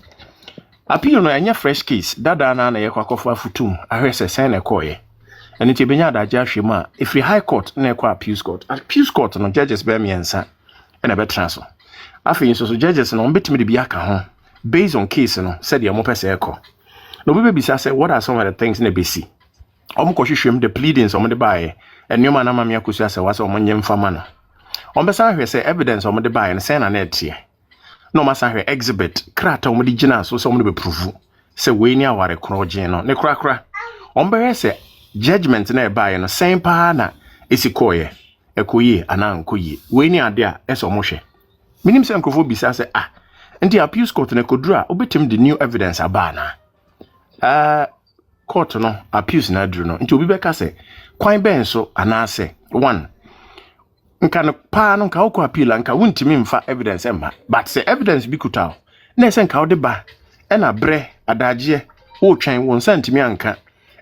S4: appeal no anya fresh case dada na yekwakofa futum ahwese sen na koye eni ti benya adaje ahwema if high court na ekwa appeals court no judges be miensa na be transfer afi so judges no mbetimi de bi aka ho based on case no said the mo pese eko no be bisa say what are some of the things na be see omo ko hwehwem the pleadings omo de bae enuma na mamia Akosua say wasa omo nyem fama no omo be sa hwe say evidence omo de bae no say na etie no masa hwe exhibit krata omo de gina so omo de be prove say we ni aware krojin no ne krakra omo be say judgment na e bae no same pa na esikoye ekoyi anankoyi we ni ade a eso omo hwe minim se nkrofo bisa say nti appeals court na kodura obetim the new evidence abana court no appeals na dru no nti obi beka say kwan ben so anase 1 nka no pa no nka okọ appeal nka wuntimi mfa evidence emma but say evidence bi kuta na se nka ode ba e na bre adaje wo twen won santimi anka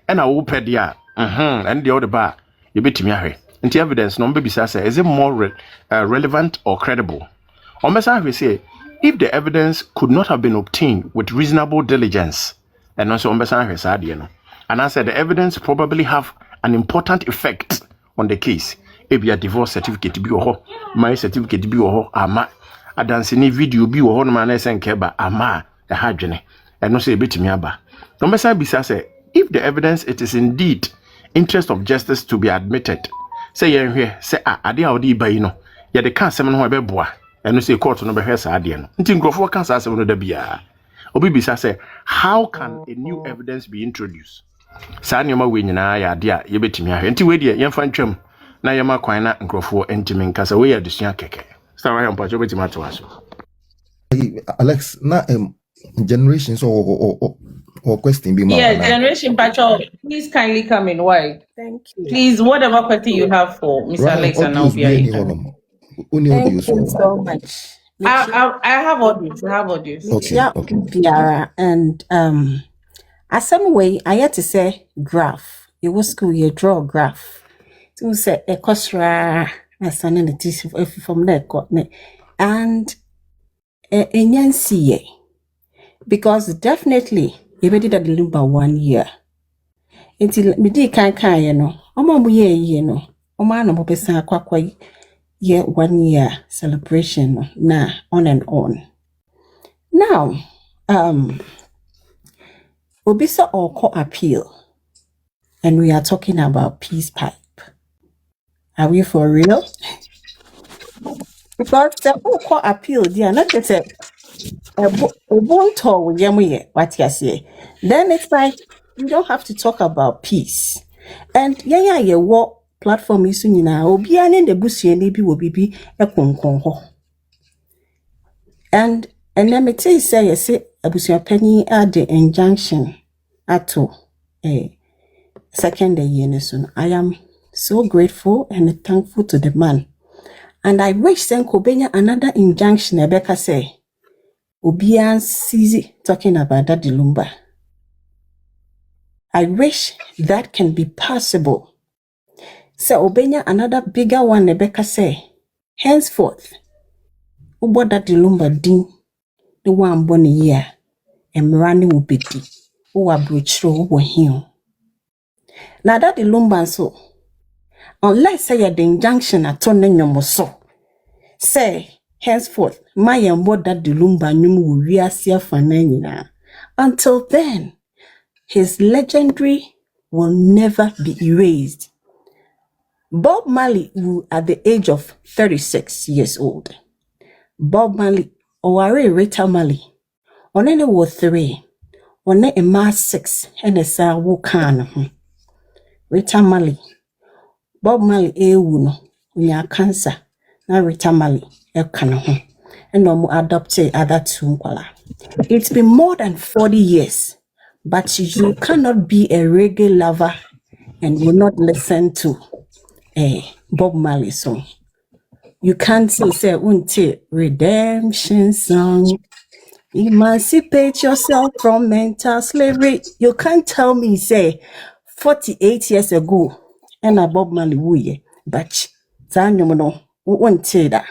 S4: e na wo pede a and the ode ba ye betimi ahwe nti evidence no mbe bisa say is it more relevant or credible on mesa ahwe say if the evidence could not have been obtained with reasonable diligence and also on mesa ahwe sa de no and I said the evidence probably have an important effect on the case. If your divorce certificate be ho, marriage certificate be ho, ama adanse ni video be ho no man say nkeba ama e hadwene. And no say betimi aba. No me say bisa say if the evidence it is indeed interest of justice to be admitted. Say yen hwe say ade a odi bayi no. Ye de kan asem no ho be boa. And no say court no be hwe sa ade no. Nti nkrofo kan sa asem no da bia. Obi bisa say how can a new evidence be introduced? Sa nyoma we nyina ya ade a ye betimi ahwe. Nti we de yemfa ntwam na yema kwan na nkrofo entimi nkasa we adusua keke. Star wa mpacho betima to aso.
S10: Alex, na generations or question be more.
S5: Yeah, generation patrol. Please kindly come in. Why?
S8: Thank you.
S5: Please, whatever question you have for Mr. Alex and I'll be
S8: Thank you so much.
S5: I have audios. I have audios.
S10: Okay.
S8: Yeah,
S10: Okay.
S8: Biara, and as some way I had to say graph. You was school you draw a graph. To say Akosua as an entity from there and a because definitely you did at the Lumba 1 year. Until me di kan you know. Omo ye no. Oma no pesa kwa year 1 year celebration na on and on. Now, Obisa or court appeal, and we are talking about peace pipe. Are we for real? Because the court appeal, they are not just a bonto with yamuye, what you say. Then it's like we don't have to talk about peace. And what platform is soon now, Obian in the bush, and maybe will be a conconho. And then me tell you say you see abusuapani at the injunction ato second year soon. I am so grateful and thankful to the man. And I wish then Kobenya another injunction Rebecca say Obian Sisi talking about that Lumba. I wish that can be possible. So Obenya another bigger one Rebecca say henceforth Ubo that Lumba din the one born a year and running will be deep. Uwa bruchro uwa him. Now that the Lumba so unless say the injunction at your so say henceforth my and what that the Lumba nyum will reassure for nina. Until then, his legendary will never be erased. Bob Marley who at the age of 36 years old. Bob Marley Oware Rita Marley onene wo 3 one a ma 6 and a sa wo kan Rita Marley Bob Marley ewu no unya cancer na Rita Marley e kan ho and no adopted other 2 nkwala. It's been more than 40 years, but you cannot be a reggae lover and will not listen to a Bob Marley song. You can't say until redemption song. Emancipate yourself from mental slavery. You can't tell me say 48 years ago and a Bob Marley wuye, but that.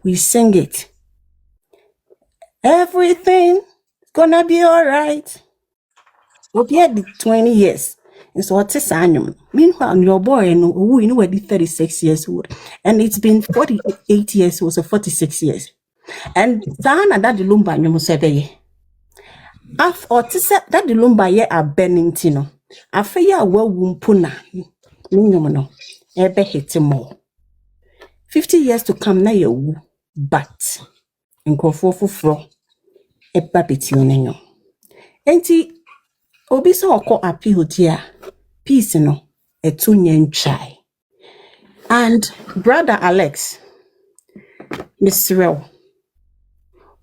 S8: We sing it. Everything gonna be all right. We'll be at the 20 years. And so what is annual? Meanwhile, your boy and we know 36 years old. And it's been 48 years old, so 46 years. And Zana that the Lumba you must say Af or that the Lumba ye are Benningtino. I fear well wumpuna. No. Ebe hit more. 50 years to come na you, but in Kofofu fro. Eba betionenyo. Enti obi so oko appeal dia peace no etunye chai. And brother Alex Mr.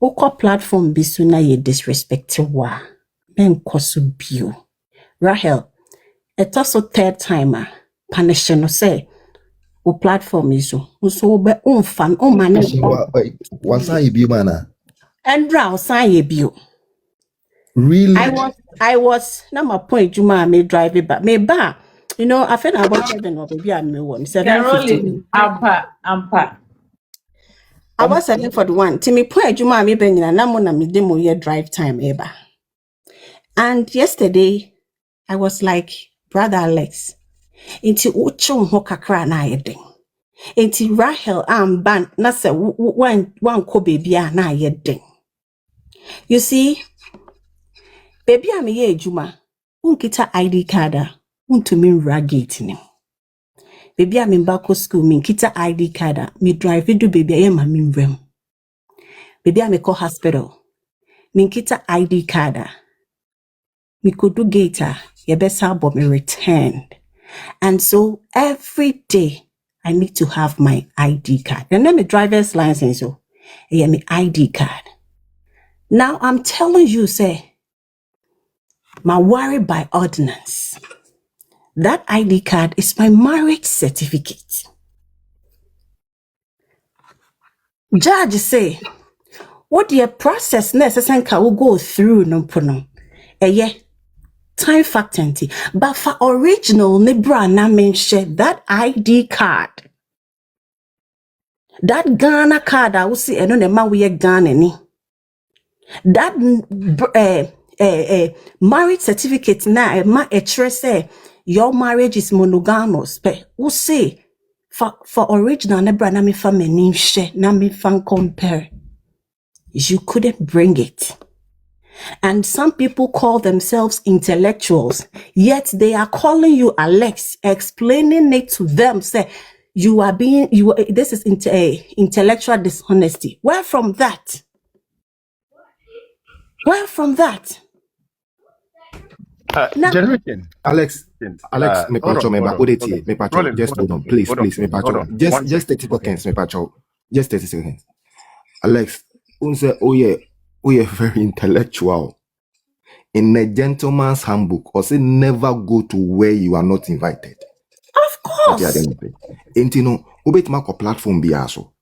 S8: Oko platform bisu na ye disrespected wa ben kosu bio. Rahel etoso 3rd timer punish no say o platform iso so be unfan o mane
S10: Wasa you be mana?
S8: and raw say bio.
S10: Really?
S8: I was na my point Juma me drive it back. Me ba, you know, I feel about 7 or maybe I'm me 7:50.
S5: Ampa.
S8: I was 7:41. Till me point Juma me ben na mo na me demo year drive time eba. And yesterday I was like, brother Alex, inti ucho ho kakra na yeding. Inti Rahel ban na se one ko baby na yeding. You see, baby am ye Juma. Unkita ID card untumi nra gate ni. Baby am mbako school mi nkita ID card mi drive do baby aye ma mi nrem. Baby am ko hospital mi nkita ID card mi kodu gate ye besa bo me returned. And so every day I need to have my ID card. And then my driver's license so my ID card. Now I'm telling you say my worry by ordinance. That ID card is my marriage certificate. Judge say, what the process necessary will go through no prono. Time factor. But for original Nebra na mention that ID card. That Ghana card I will see and no man we Ghana ni. That marriage certificate na ma say your marriage is monogamous. But we say for original Nebra na me fa menim she na me fan compare. You couldn't bring it. And some people call themselves intellectuals, yet they are calling you Alex, explaining it to them, say this is intellectual dishonesty. Where from that? Where from that?
S4: Generation.
S10: Alex, me pacho, me pacho, just hold on, please, me pacho. Just 30 seconds, me pacho. Just 30 seconds. Alex, unse oye very intellectual. In a gentleman's handbook, or say never go to where you are not invited.
S3: Of course.
S10: And ubet mako platform biaso.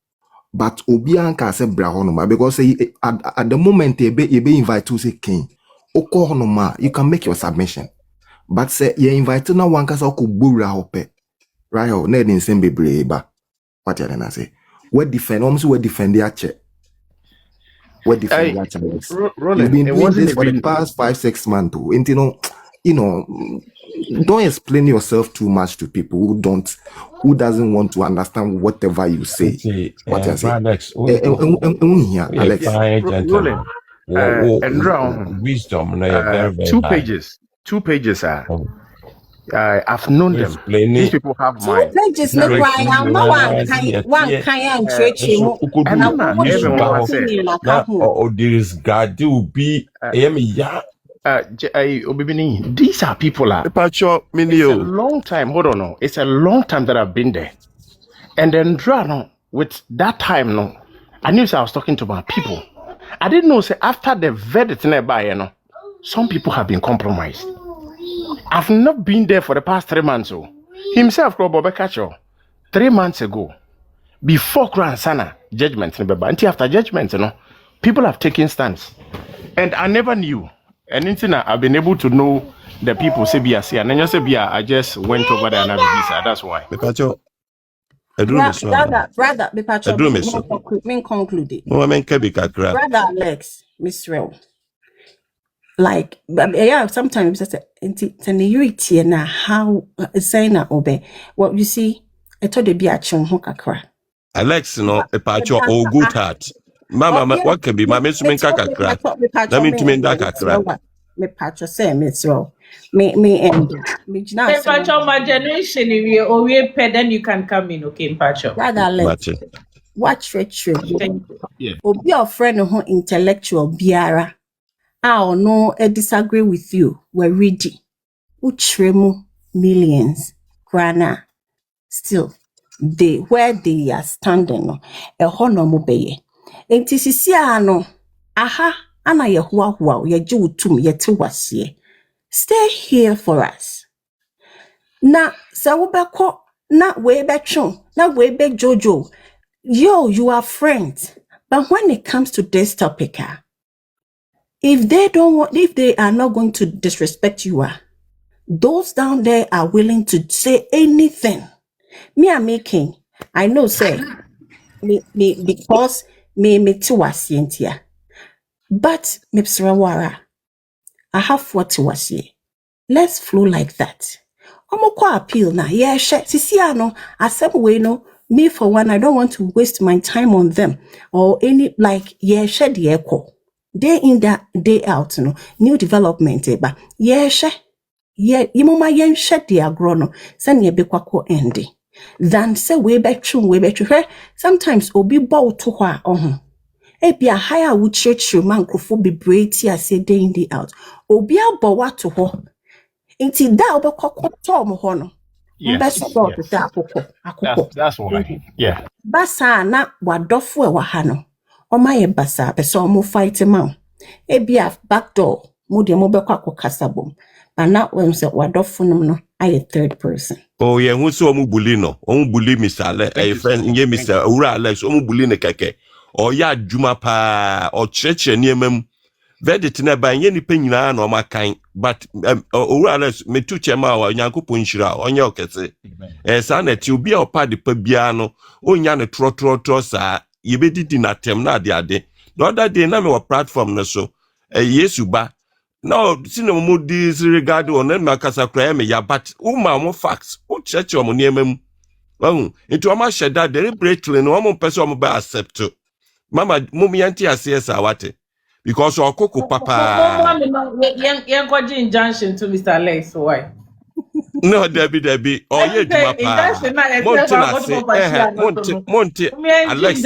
S10: But obianka se brahonoma because at the moment you be invited to say king. Okohonoma, you can make your submission. But say you invited na one kasa okubura hope. Right ho, na din sembe breba. What you then say? We defend their check. What defend their channels. You've been doing this for the past 5-6 months. And don't explain yourself too much to people who doesn't want to understand whatever you say. What you say?
S12: Alex, wisdom, very
S4: 2 pages. 2 pages are. I've known them. These people have mind.
S8: Pages no why I'm not one kind church
S12: there is God will be
S4: these are people it's a long time. Hold on, no. It's a long time that I've been there. And then with that time, no, I knew I was talking to my people. I didn't know say after the verdict nearby, some people have been compromised. I've not been there for the past 3 months. So himself, Catcher, 3 months ago, before Sana judgment, until after judgment, people have taken stands. And I never knew. And I've been able to know the people say BSC, and then you say I just went over there and have a visa. That's why.
S8: Brother, conclude. Brother Alex, Miss Real. Like, yeah, sometimes it's an na how saying that obey. What you see, I told the biachon hokakra.
S12: Alex, no, a patch or good heart. Mama, what can be my mention kakra? Let me to mean that kakra.
S8: Me patch say, Miss Row. Me and me now.
S5: Patch my generation, we pay, then you can come in, okay, patch.
S8: Brother Alex, watch retro. Obi your friend who intellectual biara. No, I disagree with you. We're ready. Uchremu millions. Grana. Still, where they are standing, a honomo beye. And tisisiano, aha, ana yehua, ye ju tum yetu wasye. Stay here for us. Na, sawubeko, na webechon, na webe jojo. Yo, you are friends. But when it comes to this topic, if they are not going to disrespect you, those down there are willing to say anything. Me are making, I know, say, me because me to Asientia. But Mipsrawara, I have what to say. Let's flow like that. Omoko appeal now. Yeah, Sisiano, way no. Me for one, I don't want to waste my time on them or any shed the echo. Day in that day out, new development, but imoma yen shed the agrono, send ye bequako endi. Than say way back true. Sometimes obi bow to her be a higher wood church man crofo be braidy as say day in day out. Obi a bowa to her. Inti da obekoko tom hono.
S4: Yes. That's why. Yeah.
S8: Basa na wadofo e wahano. Omaye basa pese omo fight man. Ebia backdoor mo de mo bekwa akokasabom. And now when say wadofo no I third person.
S12: Oh yeah, who so omo bully no. Omo bully Mr. Ale, a friend nye Mr. Ura Alex, omo bully ne keke. O ya adwuma pa o cheche niemam. Verdict na ba nye nipa nyina na o makan but Ura Alex me tu chema wa Nyankopon nhira onye okese. Sa na ti obi a opa de pa bia no onya ne tro sa yebedidi na tem na ade. The other day na me wa platform na so Yesu ba no sino mo disregard on na makasa kra me ya but uma mo facts o church o mo niemam into o ma sheda deliberately no mo pese o mo ba accept mama mo mi anti asese awate because okoko papa
S5: yen ko injunction to Mr. Alex why
S12: no debi oh ye djuma pa monte Alex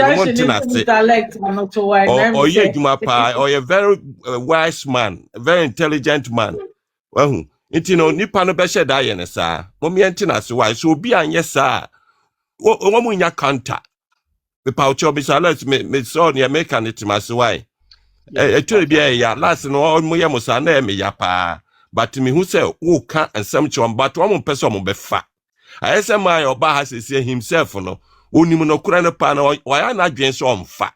S12: oh ye djuma pa oh ye very wise man, very intelligent man nti no nipa no be sheda ye ne sa mo mi anti na se why so obi anye sa wo mo nya counter me paucho be salet me so ne make an it maswai actually be ya last no mo ya musa na me ya pa but me who say wo ka ansam chom but wo mo pese mo be fa ayesema ya oba ha sese himself no onim no kura ne pa na wa na adwen so omfa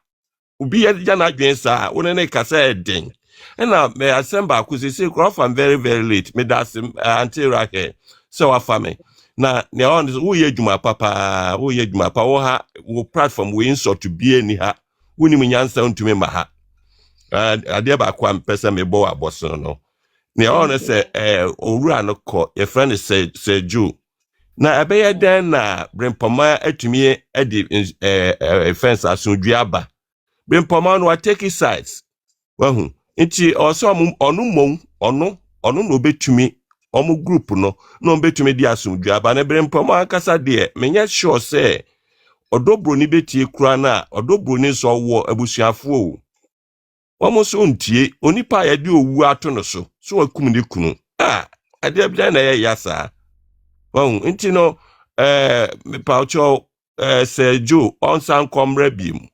S12: ubi ya na adwen sa wona ne kasa eden na me assemble akusisi crop am very very late me das until right so afame na ne on wo ye dwuma papa wo ye dwuma pa wo ha wo platform we insert to be ani ha woni mu nyansa ntumi ma ha ade ba kwa mpesa me bo aboso no ne on say owura no ko your friend say Jew na abeye den na Brimpomaa atumi edi fence asundua aba Brimpomaa no take sides wahu nti also onu no betumi omu group no betumi di asundua aba na Brimpomaa kasa de menye sure say odobroni betie kura na odobroni so wo abusuafo o omo so ntie onipa ya di owu ato no so akum ne kunu ade bia na ye yasa wahu nti no me paucho say Joe onsan komra biem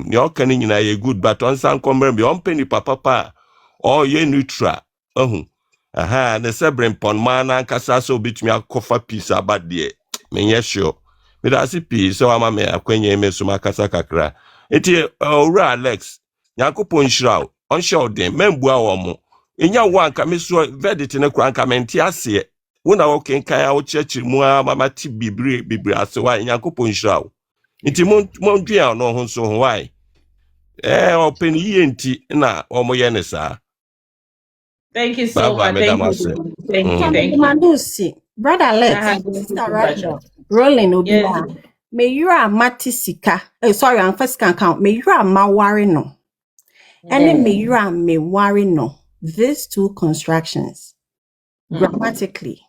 S12: ni okani nyina ye good but onsan komra bi on peni papa o ye neutral ne se Brimpomaa na nkasa so bitumi akofa peace abade menye sure me da si peace so ama me akwenye me so makasa kakra enti owura Alex yakopon shiraw on show dem membu awomo enya wanka me so verdict ne kura nka menti ase wona wo kenkan a wo chechiri mu mama ti bibiri ase wa yakopon shiraw enti mon dua no ho so ho why open yi enti na omoye ne sa.
S5: Thank you so much. Thank you.
S8: Madusi, brother Lex, sister Rachel, rolling obia. May you a matisika. Sorry, I'm first can count. May you a mawari no. And then may you a me worry no. These two constructions, grammatically,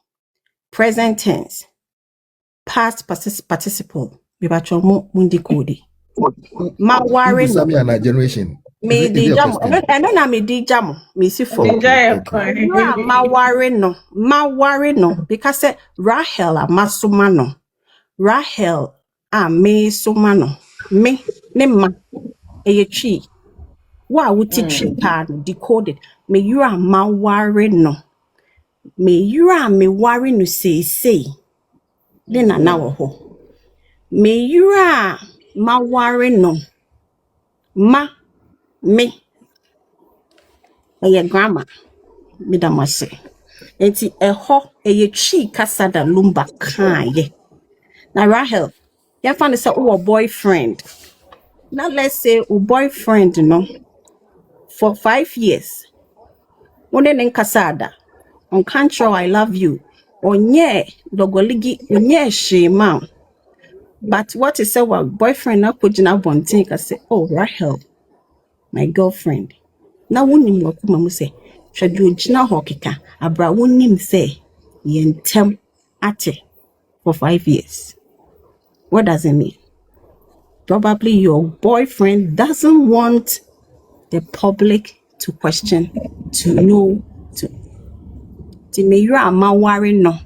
S8: present tense, past participle, bibacho mundi kodi. Mawari no.
S10: Sami generation.
S8: Me di jamo. Eno na me di jamo. Me si fo. Mawari no. Because Rahel a masuma no. Rahel a me suma no. Me ne ma eye chi. Wa wuti chi pa no decoded. Me you a mawari no. Me you a me worry no say. Ne na na wo ho. Me you a mawari no. Me eye grammar me da mase enti eho eye chi kasada Lumba kaye na Rahel ya fa ne say o boyfriend now let's say o boyfriend no for 5 years one nen kasada on control I love you onye logoligi onye shema but what is our boyfriend na kujina bontin ka say oh Rahel my girlfriend na wonim wakuma mu se hwadu gina hokeka abra wonim se yentem ate for 5 years. What does it mean? Probably your boyfriend doesn't want the public to question, to know, to me you are ma worry no.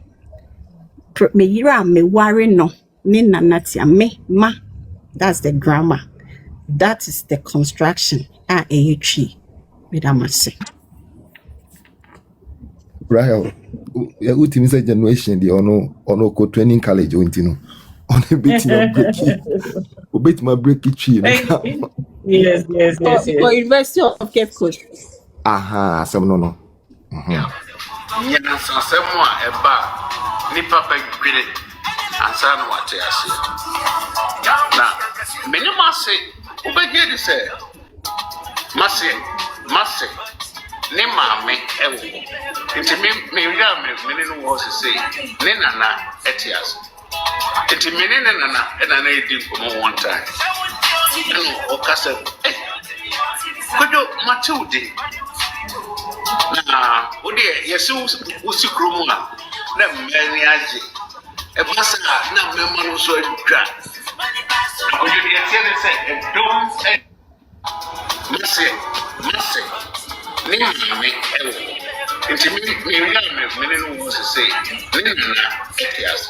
S8: Me you are me worry no. Me nanatia me ma. That's the grammar. That is the construction. A-A-U-G.
S10: Rahel, ya ultimate generation the ono ko training college ontino. On a bit my break tree.
S5: Yes.
S8: For University of Cape Coast.
S10: Aha, some no.
S9: Nyana sasemo a eba ni papa gwire ansa no wate ase. Na menima se ubegye di se Mase ne maame ewo nti me wia me no wo se ne nana etias nti me ne nana edi nkomo one time no okasa kodo Matilde na odi yesu usi kromu na mmeni aje e basa na mmema no so adwa ojo di etiene se don't Mase ni maame ewo nti me wia me no wo se ne nana etias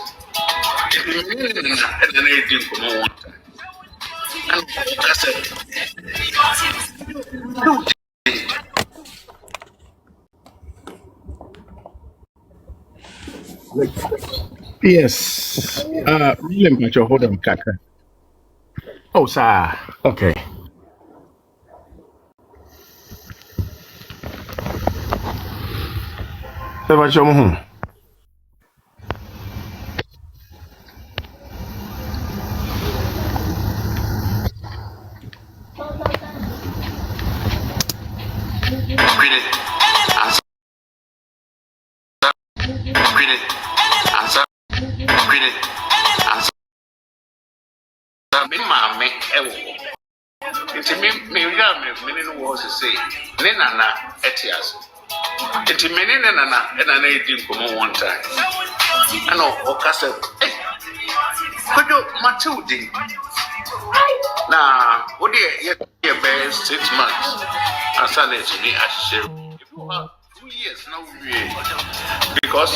S4: Yes. Really, but you hold on, Kaka. Oh, sir. Okay. So, what's your home?
S9: Nti me wura me no wo se ne nana etias nti me ne nana na edi nkomo one time ana o kasa kodo matudi na wo de ye be 6 months asana to me ashire 2 years now because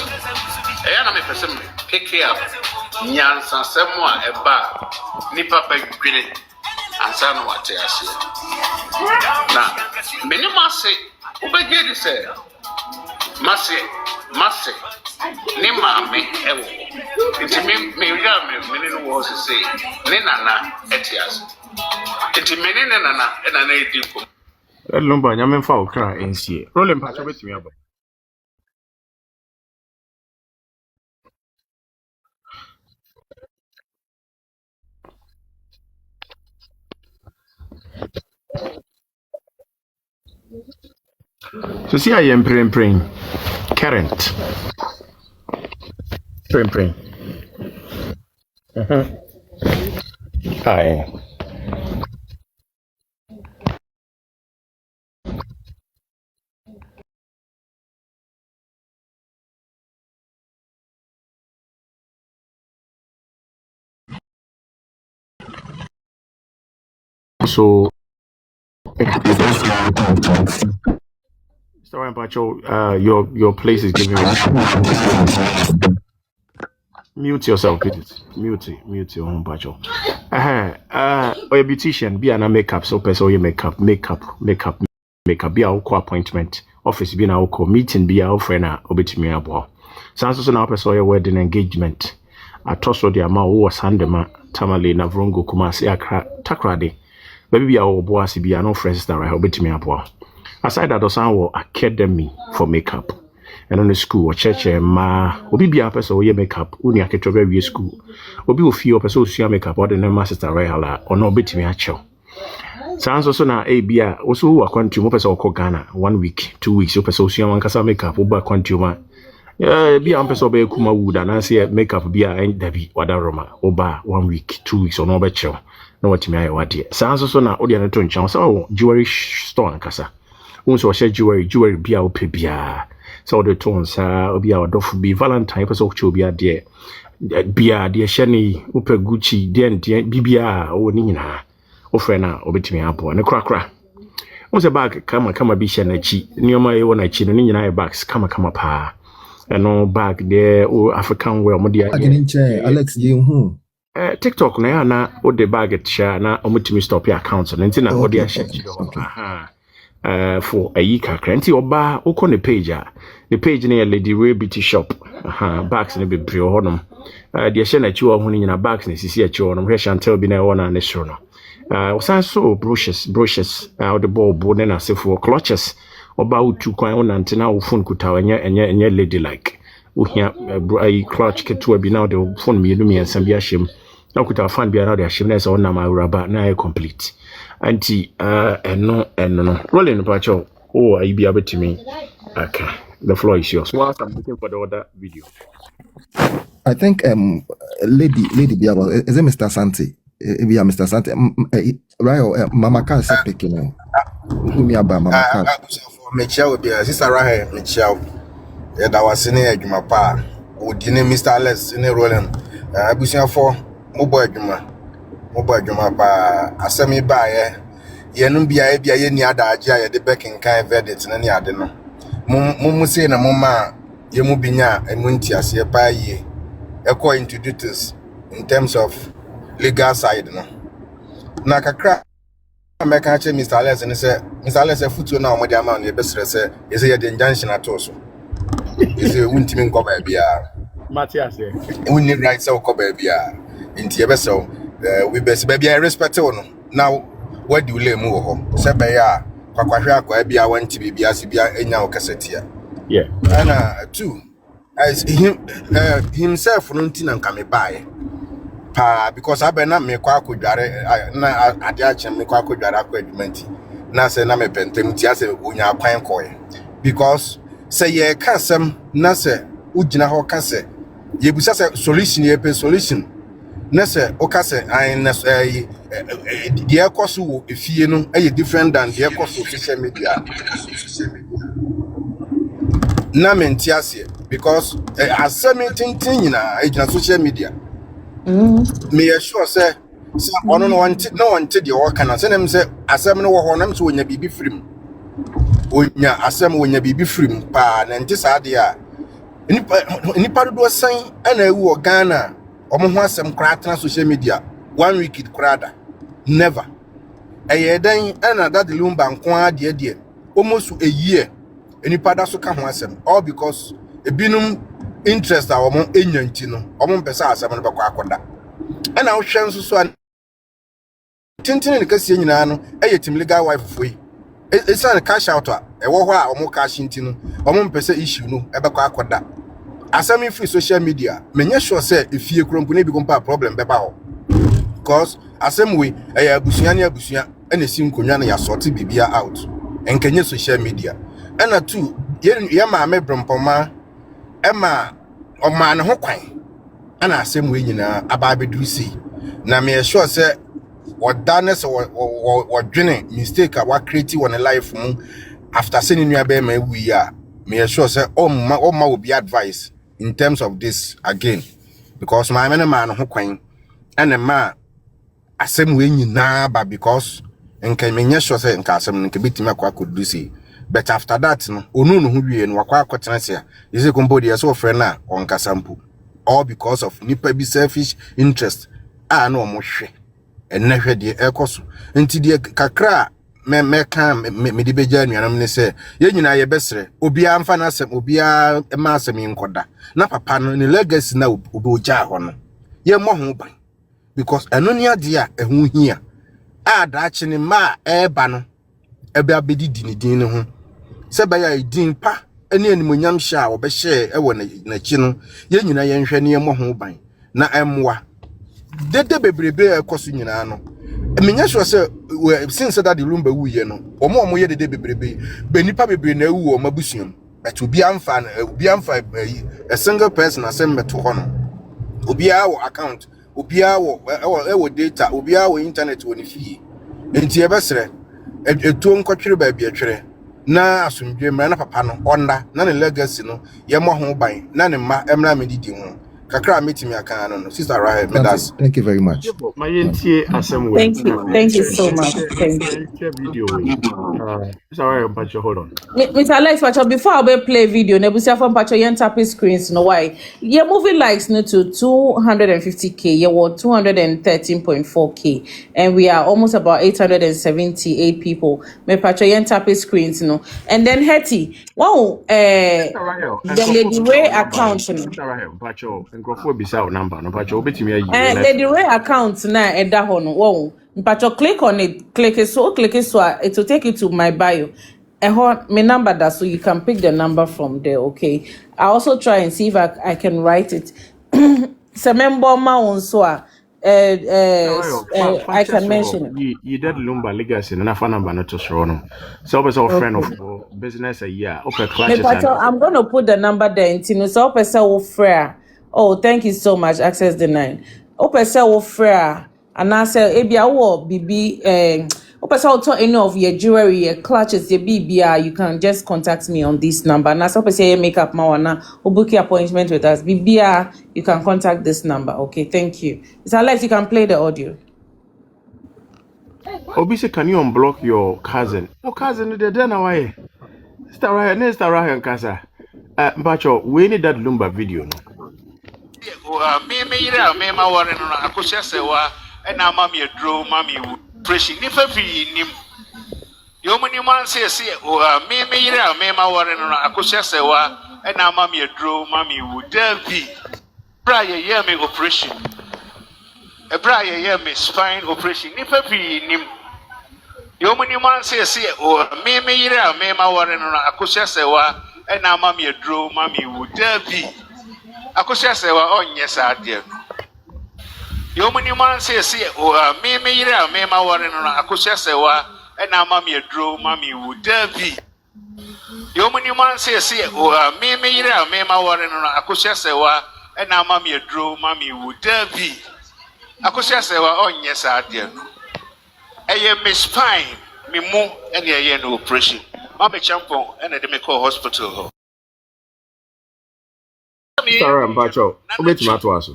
S9: na me person pick up nyansa semo a eba ni papa gwene ansa no wate ase na meni mase obegye di se mase ni maame ewo nti me wura me no wo se ne nana etias nti me ne nana na edi ko
S4: Lumba, nyame mfa okra ensie. Rolling patch betimi aba. So see I am praying. Current. Praying. Hi. So Mr. Pacho, your place is giving me. Mute yourself, please. Mute your own Pacho. Or a beautician, be an makeup, so person you makeup. Be our appointment. Office be our meeting, be our friend, obit me abo. Sounds also now person your wedding engagement. I toss the amount who was handema, Tamale, Navrongo, Kumasi, Akra, Takrade. Baby, our boss be an old friends that I obit me abo. Aside that, also our academy for makeup. And on the school or church ma obi bia person we makeup uni aketwa we school obi ofi o person osia makeup or the master right hala or no betimi achew sounds also na bia also wa country mo person okọ Ghana 1 week 2 weeks o person osia wan kasa makeup oba country ma bia person be kuma wood and say makeup bia en dabi wada roma oba 1 week 2 weeks or no be chew no watimi aye wade sounds also na odi an to nchan so jewelry store kasa unso share jewelry bia o pe bia so the tones obi a dof be Valentine person ocho bia de bia de sheni upe Gucci de bibia o ni nyina o frɛ na obetimi abo ne krakra o se bag kama bi hye na chi nioma e wona chi no ni nyina e bags kama pa eno bag de o African wear mo de
S10: Alex ye hu
S4: TikTok na ya na o de bag sha na omutimi stop your account so nti na o de hye for a year kakranti oba ukọ ne page na lady way beauty shop bags na be bre honum de hye na chi wo ho nyina bags na sisi a chi wo no hwe chantel bi na wona ne soro no osan so brushes the bulb na sefo clutches oba utu kwan wona ntina wo phone kuta enye lady like uhia clutch ketua bi na the phone mi enu mi ansam bi ahyem na kuta fan bi na de ahyem na so wona ma uraba na complete anti no rolling pacho I be able to me. Okay, the floor is yours. Whilst I'm looking for the other video.
S10: I think lady Biaba, is it Mr. Santi? We are Mr. Santi. Right, Mama Car is picking. Me about Mama Car.
S11: Michelle be sister Rahel Michelle. Yeah, that was in a Juma pa. Would you name Mr. Alex in a rolling? I was here for mobile Juma pa. Asemi ba yenum bia ye ni adagye ye de backing kan verdict na ni ade no mum say na mum ma ye mu binya emu ntiase pa ye e ko introduce
S10: in terms of legal side no. Na kakra American Mr. Alex and say Mr. Alex a foot na omo dey am na best say is say the injunction at also. Is say untimi nkoba bia.
S4: Matthias here.
S10: We need right say nkoba bia. Nti e be so we best baby I respect no. Now what do you lay mu ho? Say be ya kwakwahwe akwa bia wanti bibia se bia enya o kasetia.
S4: Yeah.
S10: And two as himself no nti na nka me bae. Pa because I be na me kwa akodware na ade ache me kwa akodware akwadwumanti na say na me pentem ti ase onya kwan koye because say ye kasem na say ugina ho kase ye busa say solution ye pe solution na say o kase an na the ekoso wo efie no e different than the ekoso social media na me nti ase because asemi tintin nyina e gina social media. Me sure say ono no wanted the work and say say asem no wo ho na me so onya bibi frim onya asem onya bibi frim pa na nti sa de a nipa do san na ewu o Ghana omo ho asem kra tena social media 1 week it krada never den na that Lumba nko ade almost a year nipa da so ka ho asem all because ebinum interest a omo enyanti no omo mpesa asem no bekwa akoda and I was so an tintin in Cassia no, a team legal wife free. It's a cash out, a war or more cash into or per se issue no, ever quack. As I mean, free social media, many sure say if you company become a problem, beba. Because, as same way, a busia, and a sim kunyana ya sorti bibia out, and can use social media. And a two, yama me Brimpomaa, Emma, or man hokwine. And I same way about do see. Na me sure say what darkness or dreaming mistake what creative on a life after seeing you me we are. Me sure say all my will be advice in terms of this again. Because my man who queen and a man a same way but because and can me sure say and castle can beat me could do see. But after that, no, who we and wakwa quatrancia is a compodia so friend on Casampu. All because of nipa be selfish interest no mo hwe enne hwe de ekoso nti de kakra me kan me de beja nuanam ne se ye nyina ye besre obi amfa na asem obi a ma asem nkoda na papa no ne legacy na obi oja ho no ye mo ho ban because eno ne ade a ehu hia da chi ne ma eba no ebe abedidi ne din ne ho se ba ya din pa ene animonyam hya obehye ewo na chi no ye nyina ye nhwe ne mo ho ban na emwa dede bebrebe ekoso nyina no menya sure say since that the Lumba wu ye no omo ye dede bebrebe benipa bebre na ewu o mabusuam but obi amfa a single person asem meto ho no obi a wo account obi a wo data obi a wo internet wo ne fie enti e besere etuo nkotwere ba bia twere na asomdwe mra na papa no onda na ne legacy no ye mo ho ban na ne ma emra medidi ho kakra metimi aka no sister Rahel medas. Thank you very much.
S4: My NTA assembly.
S5: Thank you so much. Thank you.
S4: Video. Sorry, but you hold on.
S5: Mr. Alex, before I play video, Nebusia from Pacho Yen tapping screens. No why? Your movie likes no to 250K. You were 213.4K, and we are almost about 878 people. Me Pacho Yen tapping screens. No, and then Hetty. Wow. The Lady Ray account.
S4: Pacho and Grofo Bisao number. No Pacho bit me.
S5: Lady Ray account na edahon. Wow. Pacho click on it. Click it so. It will take you to my bio. My number that so you can pick the number from there. Okay. I also try and see if I can write it. Brimpomaa also. I can mention it.
S4: You did Lumba legacy and a number not to show them. So was our friend of business a year.
S5: I'm going to put the number there in Tino. So fair. Oh, thank you so much. Access denied. Fair. And I say, BB. Also, any of your jewelry, your clutches, your BBR, you can just contact me on this number. And as I say, makeup mawana, or book your appointment with us. BBR, you can contact this number. Okay, thank you. It's Alex, you can play the audio.
S4: Obisi, can you unblock your cousin? Your cousin, they're done away. Sister Rahel and Casa. Bacho, we need that Lumba video. No?
S9: me yira me ma ware no akosua se wa na ma me adro ma me fresh ni fa fi nim yo mani man se me yira me ma ware no akosua se wa na ma me adro ma me wu davi bra ye me operation e bra ye me spine operation ni fa fi nim yo mani man se me yira me ma ware no akosua se wa na ma me adro ma me wu davi akosua se wa onye sa ade yo mani man se me yira me ma ware no akosua se wa na ma me adro ma me wu davi yo mani man se me yira me ma ware no akosua se wa na ma me adro ma me wu davi akosua se wa onye sa ade eye me spine me mu ene eye no operation ma be champion ene de me call hospital ho
S4: Sarah Mbacho, ubeti mato aso.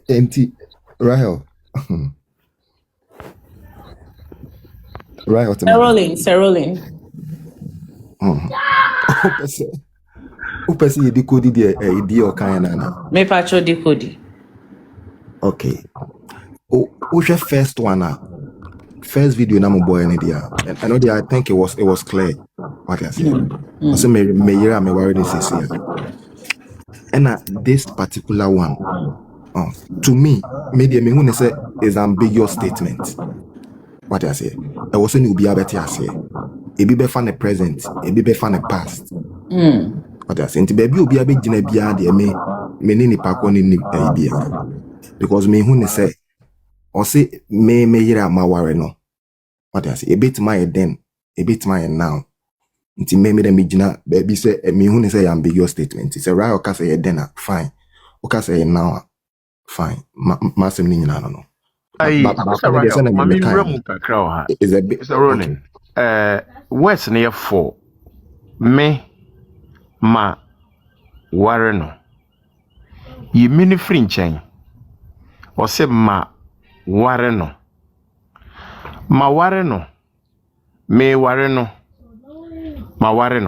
S10: Enti, Rahel. Rahel,
S5: Serolin.
S10: Upesi yedi kodi di idi okanya nana.
S5: Me pacho di kodi.
S10: Okay. Usha first one first video na mo boy ni dia. I know I think it was clear. What I say. I say me yira me worry this is here. And this particular one, to me, media me who say is ambiguous statement. What I say, I was saying you be able to say, it be fan the present, it be fan the past. What I say, baby you be able to be able me ni pakoni ni idea because me who say or say me yira ma worry no. What I say, a bit my then, a bit my now. Nti me dem gina baby say me hu say ambiguous statement. It's a right oka say then fine. Oka say now fine. Masem ni nyina no.
S4: Mami remu kakra o ha.
S10: Is a bit
S4: Mr. Ronin. West near 4. Me ma ware no. Yi mini free nchen. O se ma ware no. Ma ware no. Me ware no. Ma ware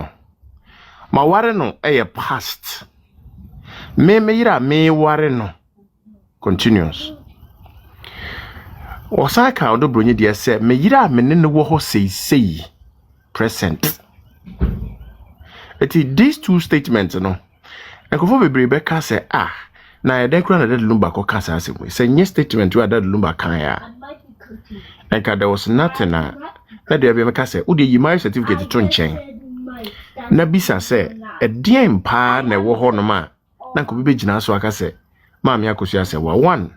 S4: no eye past. Me yira me ware no continuous. Osaka odo Bronii de say me yira me ne wo ho sei present. These two statements no. Enkofo bebre be ka say na eden kura na de Lumba ko ka say asem. Say nye statement we that Lumba kan ya. Enka there was nothing na there be make say wo de yi marriage certificate to nchen. Na bisa se edien pa na wo ho no ma na ko be gina so aka se maami Akosua se wa one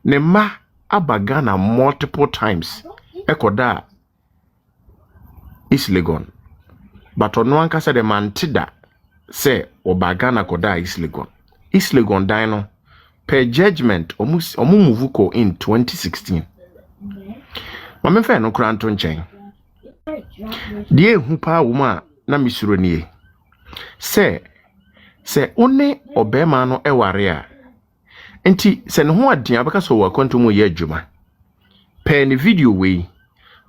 S4: ne ma abaga na multiple times ekoda is Legon but ono anka se de mantida se obaga na koda is Legon dan no per judgment omu move ko in 2016 mame fe no kura nto nchen die hu pa wo ma na misuro nie se one obema no eware a enti se ne ho aden abeka so wa kwantum ye adwuma pe ne video we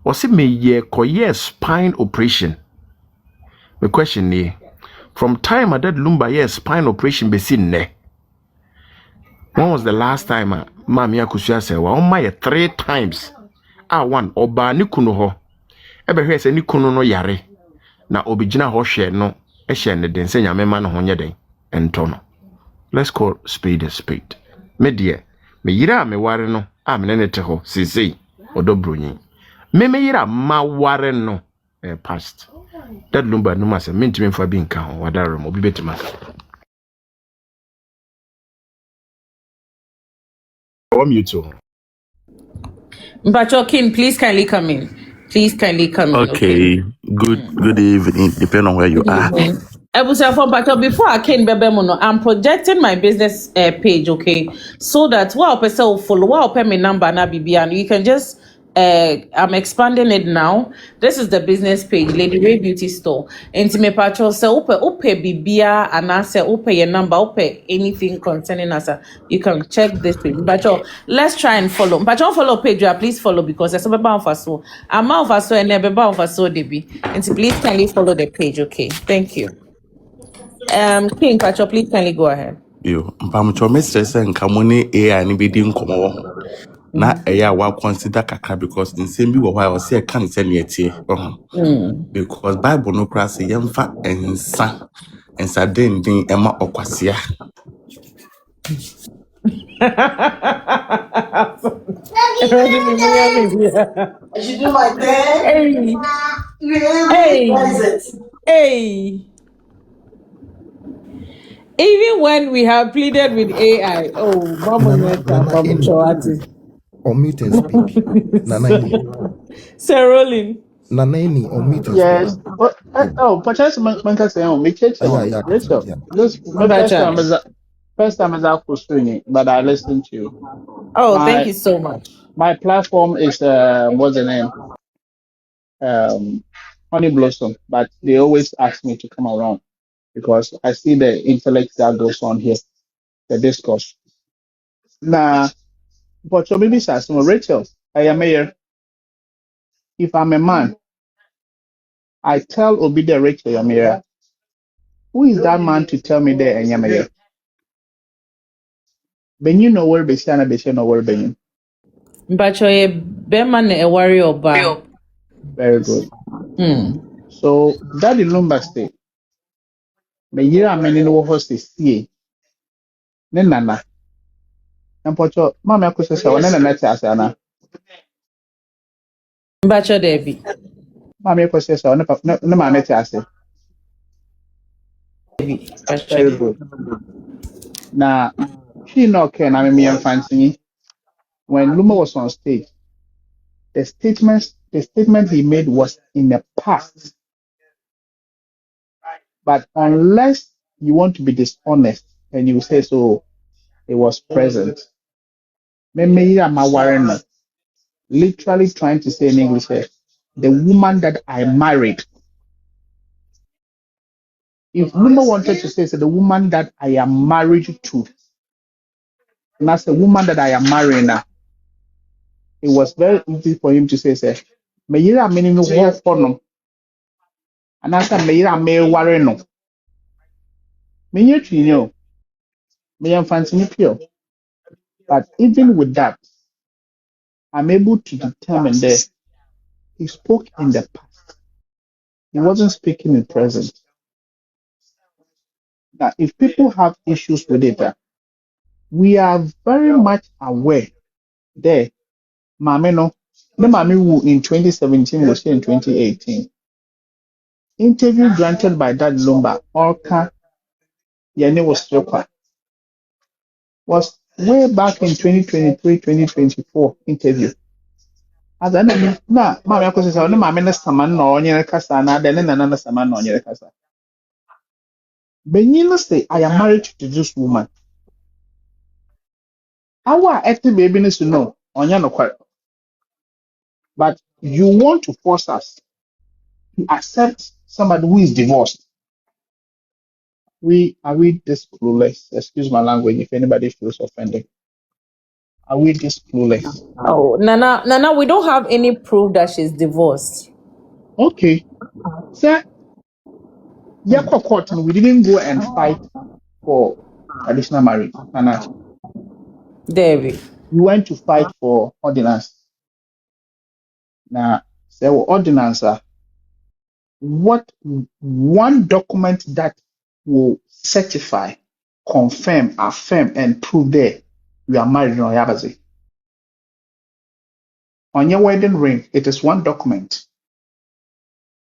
S4: o se me ye koye spine operation. The question nie from time that Lumba ye spine operation be sin ne when was the last time maami Akosua say wa on my 3 times one oba ni kunu ho ebe hwe se ni kunu no yare na obigina ho hwe no ehye ne den se nyame ma no ho nye den ento no. Let's call spade a spade. Me dear me yira me ware no me ne te ho sisi odo Bronii me yira ma ware no past that Lumba no ma se mentime mfa bi nka ho wadare mo bi betima you too.
S5: But King, please kindly come in. Okay.
S13: Good evening, depending on where you are.
S5: Before I came, I'm projecting my business page, okay? So that what person will follow, what my number na BB, and you can just I'm expanding it now. This is the business page, Lady Ray Beauty Store. And me patrol say ope BBA and I say ope your number, ope anything concerning us. You can check this page. But let's try and follow. But follow page, please follow because there's a baba of so. I'm out of so and a baba of so Debbie. And please kindly follow the page, okay? Thank you. King Pacho, please kindly go ahead.
S13: Yo, mpamocho Mr. Sen kamone AI ni bedi nkomo wo ho. Na eya wa consider kakra because nsem bi wo hwa o se kan se ne etie. Because Bible no kra se yemfa ensa den ema okwasea.
S5: I should do my thing. Hey. Even when we have pleaded with AI,
S10: Nana any. Unmute and speak. Nana any.
S5: Sir Rolling.
S10: Nana any. Unmute and speak.
S14: Yes. But just man can say, me church
S10: Yeah,
S14: on
S10: yeah,
S14: Rachel.
S10: yeah.
S14: This my first time is Akosua, but I listen to you.
S5: Oh, thank
S14: My
S5: you so much.
S14: my platform is what's the name? Honey Blossom, but they always ask me to come around because I see the intellect that goes on here, the discourse. Now, but so maybe Rachel, I am here. If I'm a man, I tell Obi the Rachel Yamira, who is that man to tell me there and Yamira? Ben you know where Besiana Beshan or where Ben.
S5: But you're a beman a warrior bar.
S14: Very good. So that in Lumba state, me yira many no host is see. Nana. And Pocho, Mamma Kusa, one and a asana.
S5: But you're Debbie.
S14: Mamma Kusa, no man ase. Very good. Now, she no can I mean fancy. When Luma was on stage, the statement he made was in the past. But unless you want to be dishonest and you say so, it was present. Maybe I'm a literally trying to say in English, the woman that I married. If Luma wanted to say, so the woman that I am married to, and that's the woman that I am marrying now, it was very easy for him to say, Mayira meaning no for no, and that's a Mayira may worry no. May fancy pure. But even with that, I'm able to determine that he spoke in the past. He wasn't speaking in present. Now, if people have issues with it, we are very much aware there. Mame no, the Mame who in 2017 was here in 2018. Interview granted by that Lumba, Orca, Yane was way back in 2023, 2024 interview. As I know, na Mame Akosua say, "No Mame na saman no onyere kasa na de na na saman no onyere kasa." Benyina say, "I am married to this woman." Our active baby needs to know onya no kware. But you want to force us to accept somebody who is divorced. Are we this clueless? Excuse my language if anybody feels offended. Are we this clueless?
S5: Oh, Nana, we don't have any proof that she's divorced.
S14: Okay. Sir, court, we didn't go and fight for traditional marriage. Nana,
S5: David.
S14: we went to fight for ordinance. Now, there were ordinance. What one document that will certify, confirm, affirm, and prove there you are married in Oyabazi. On your wedding ring, it is one document.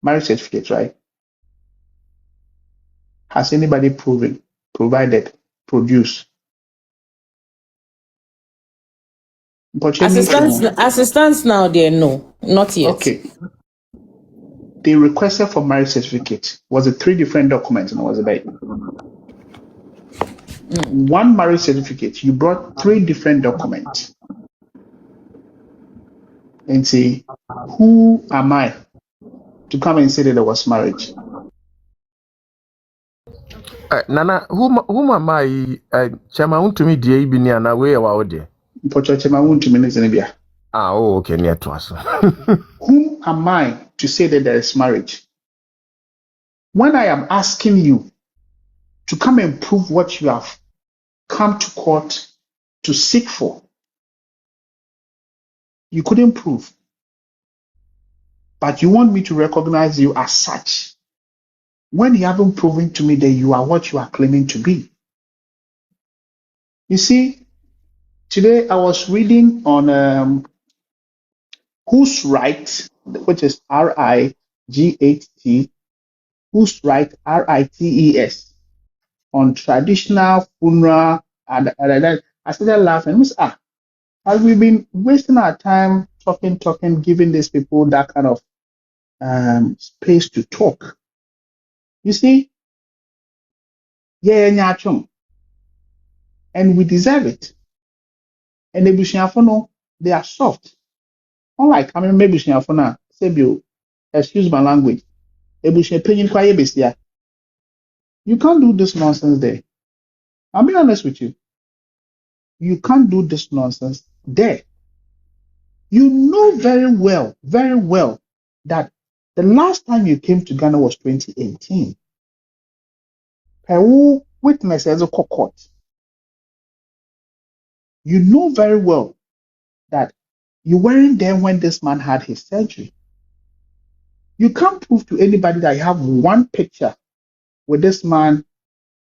S14: Marriage certificate, right? Has anybody proven, provided, produced?
S5: Assistance now, there, no, not yet.
S14: Okay. They requested for marriage certificate. Was it 3 different documents and was it about one marriage certificate? You brought 3 different documents and say, who am I to come and say that there was marriage?
S4: Nana, whom am I? Chama untumi die ibi ni ana we wa ode.
S14: Mpocho chama untumi ni zenebia.
S4: Oh, okay, near to us.
S14: Whom am I to say that there is marriage? When I am asking you to come and prove what you have come to court to seek for. You couldn't prove. But you want me to recognize you as such when you haven't proven to me that you are what you are claiming to be. You see, today I was reading on Who's Right, which is RIGHT, Who's Right, RITES, on traditional funeral. And I started laughing. Have we been wasting our time talking, giving these people that kind of space to talk? You see, yeah, and we deserve it. And the Bushiafono, they are soft. Unlike, maybe Bushiafona, Sebio, excuse my language, you can't do this nonsense there. I'll be honest with you. You can't do this nonsense there. You know very well, that the last time you came to Ghana was 2018. Who witnesses a court. You know very well that you weren't there when this man had his surgery. You can't prove to anybody that you have one picture with this man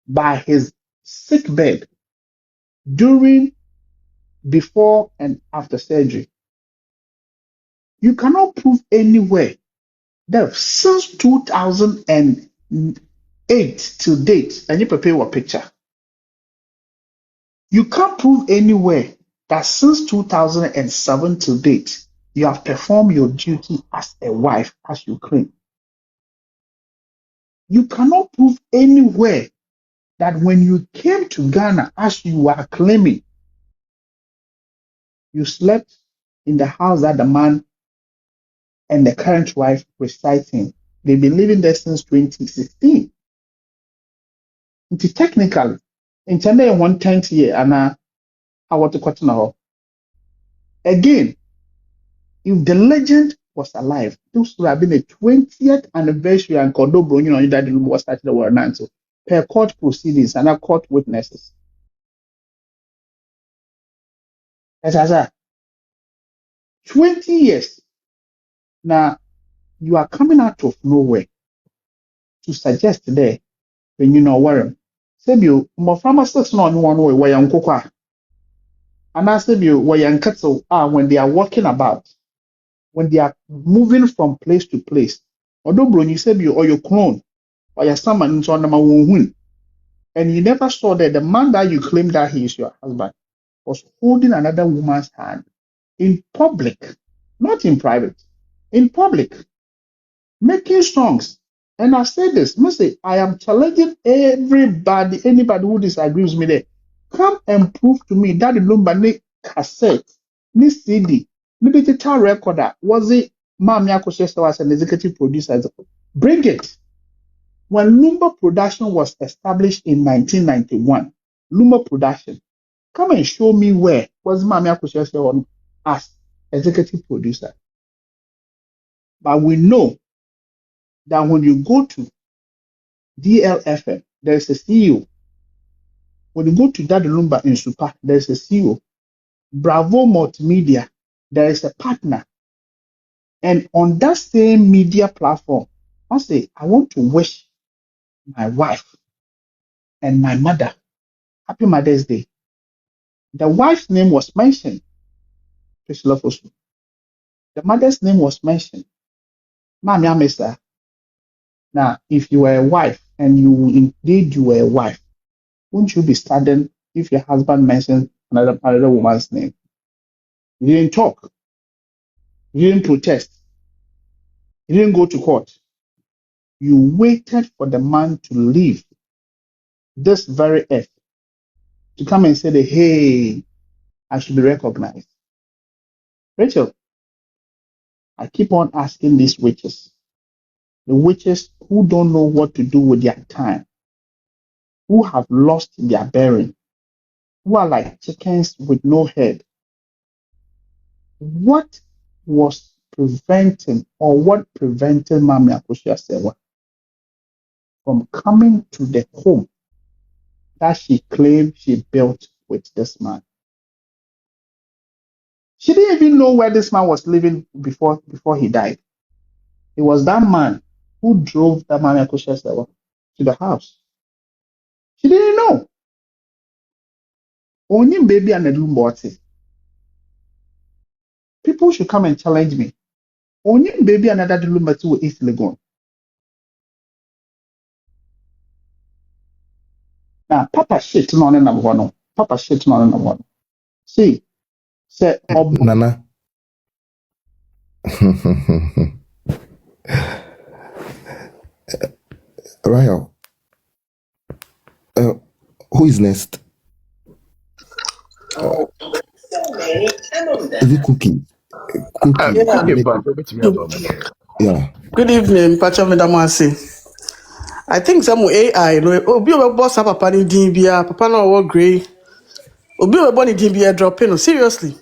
S14: by his sick bed during, before, and after surgery. You cannot prove anywhere that since 2008 to date, and you prepare a picture. You can't prove anywhere that since 2007 to date, you have performed your duty as a wife, as you claim. You cannot prove anywhere that when you came to Ghana, as you are claiming, you slept in the house that the man and the current wife reside in. They've been living there since 2016. Technically, in China, 110th year, and I want to continue. Again, if the legend was alive, this would have been the 20th anniversary and Kodo Bronii that the Lumba was started the war 9. So, per court proceedings and court witnesses. As I said, 20 years. Now, you are coming out of nowhere to suggest there when you know where. Sebio, more pharmacists not one way where young cocoa. And I said, you where young cattle are when they are walking about, when they are moving from place to place. Although Bronii said you or your clone or your summon into number one. And you never saw that the man that you claim that he is your husband was holding another woman's hand in public, not in private, in public, making songs. And I say this, I am challenging everybody, anybody who disagrees with me there. Come and prove to me that the Lumba ni cassette, ni CD, ni digital recorder, was it Mami Akosua was an executive producer? Bring it. When Lumba Production was established in 1991, Lumba Production, come and show me where was Mami Akosua as executive producer. But we know that when you go to DLFM, there is a CEO. When you go to Daddy Lumba in Super, there is a CEO. Bravo Multimedia, there is a partner. And on that same media platform, I say, I want to wish my wife and my mother Happy Mother's Day. The wife's name was mentioned, Priscilla Fosu. The mother's name was mentioned, Mami Amesa. Now, if you were a wife, and you were a wife, wouldn't you be saddened if your husband mentioned another woman's name? You didn't talk. You didn't protest. You didn't go to court. You waited for the man to leave this very earth to come and say that, hey, I should be recognized. Rachel, I keep on asking these witches, the witches who don't know what to do with their time, who have lost their bearing, who are like chickens with no head. What was preventing, or what prevented Mami Akosua Sewa from coming to the home that she claimed she built with this man. She didn't even know where this man was living before he died. It was that man who drove that man Akosua to the house. She didn't know. Only baby and a Lumba. People should come and challenge me. Only baby and another Lumba to East Legon. Now, Papa shit no number one. Papa shit no number one. See, say
S10: Nana. Ryle. Who is next? Is it Cookie? Yeah.
S15: Good evening, Pacha Medamasi. I think some AI, Obi boss up Papa ni Dimbia, Papa no work grey. Obi born in Dimbia dropping, seriously.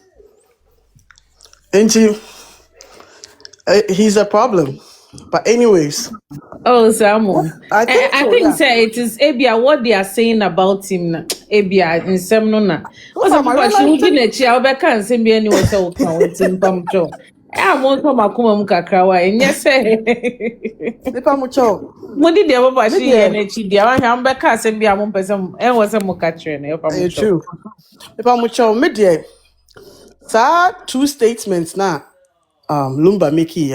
S15: And he's a problem. But anyways.
S5: Oh, Samu.
S15: I think
S5: I
S15: so,
S5: think
S15: yeah.
S5: say it is Abia what they are saying about him. Abia in some no na. What's up, Papa? She would in a chair. I can't say me anywhere so count in Pamcho. I want to Makuma Mukakrawa, and yes, say.
S15: The Pamucho.
S5: What did the Papa she and a chidia? I am back as and be a one person and was a Mukatra.
S15: True. The Pamucho, media. Sir, two statements now. Lumba Miki,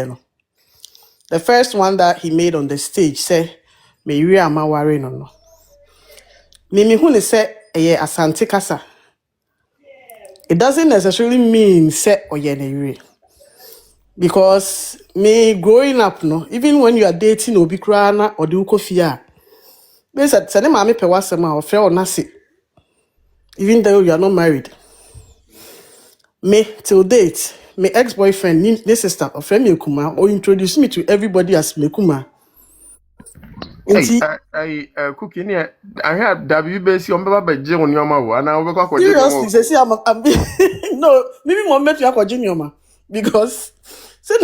S15: The first one that he made on the stage said, "Maybe I'm a worry no." Mimi Hune said, "Asante kasa." It doesn't necessarily mean say oyenere, because me growing up, no, even when you are dating obi krana or the ukofia, they said, "Sene mami pe wasema or fe or nasi," even though you are not married. Me till date, my ex-boyfriend, this sister, or friend Mekuma, or introduce me to everybody as Mekuma.
S4: Cookie near I had WBC on Baba Jim on your mouth, and I'll go.
S15: Seriously, they say I'm no, maybe more met you at Junior, because say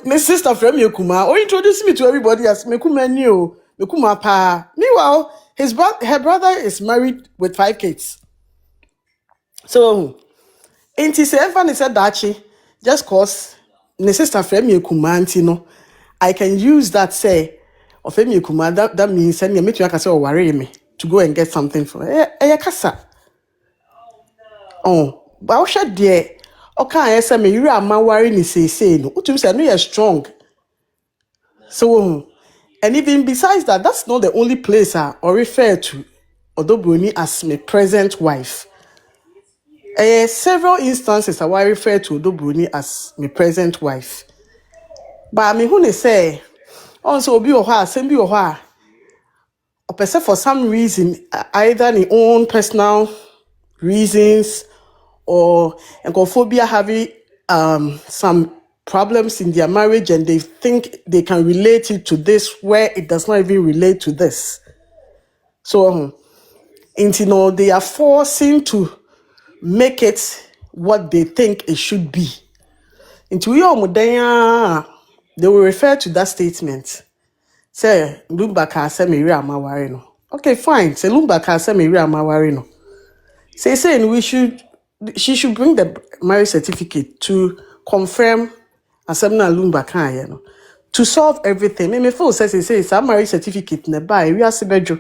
S15: my sister friend Mekuma, or introduce me to everybody as Mekuma new, Mekuma pa. Meanwhile, her brother is married with 5 kids. So, ain't he say everyone said that just cause my sister friend Mekuma, I can use that say. Of any kuma that means send me a meeting or worry me to go and get something for kasa. Oh, but I should dear. Okay, I say me you are my worry ni say no. What you say no you're strong. So and even besides that, that's not the only place I refer to Bronii as my present wife. Several instances I refer to Bronii as my present wife. But I mean who say also be or send be or for some reason, either in own personal reasons or encophobia having some problems in their marriage and they think they can relate it to this where it does not even relate to this. So, they are forcing to make it what they think it should be. They will refer to that statement. Say, Lumba can say me amawari no. Okay, fine. Say Lumba can say me amawari no. Say she should bring the marriage certificate to confirm Asemna Lumba can you know. To solve everything. Me feel say it's a marriage certificate ne buy we are sebejo.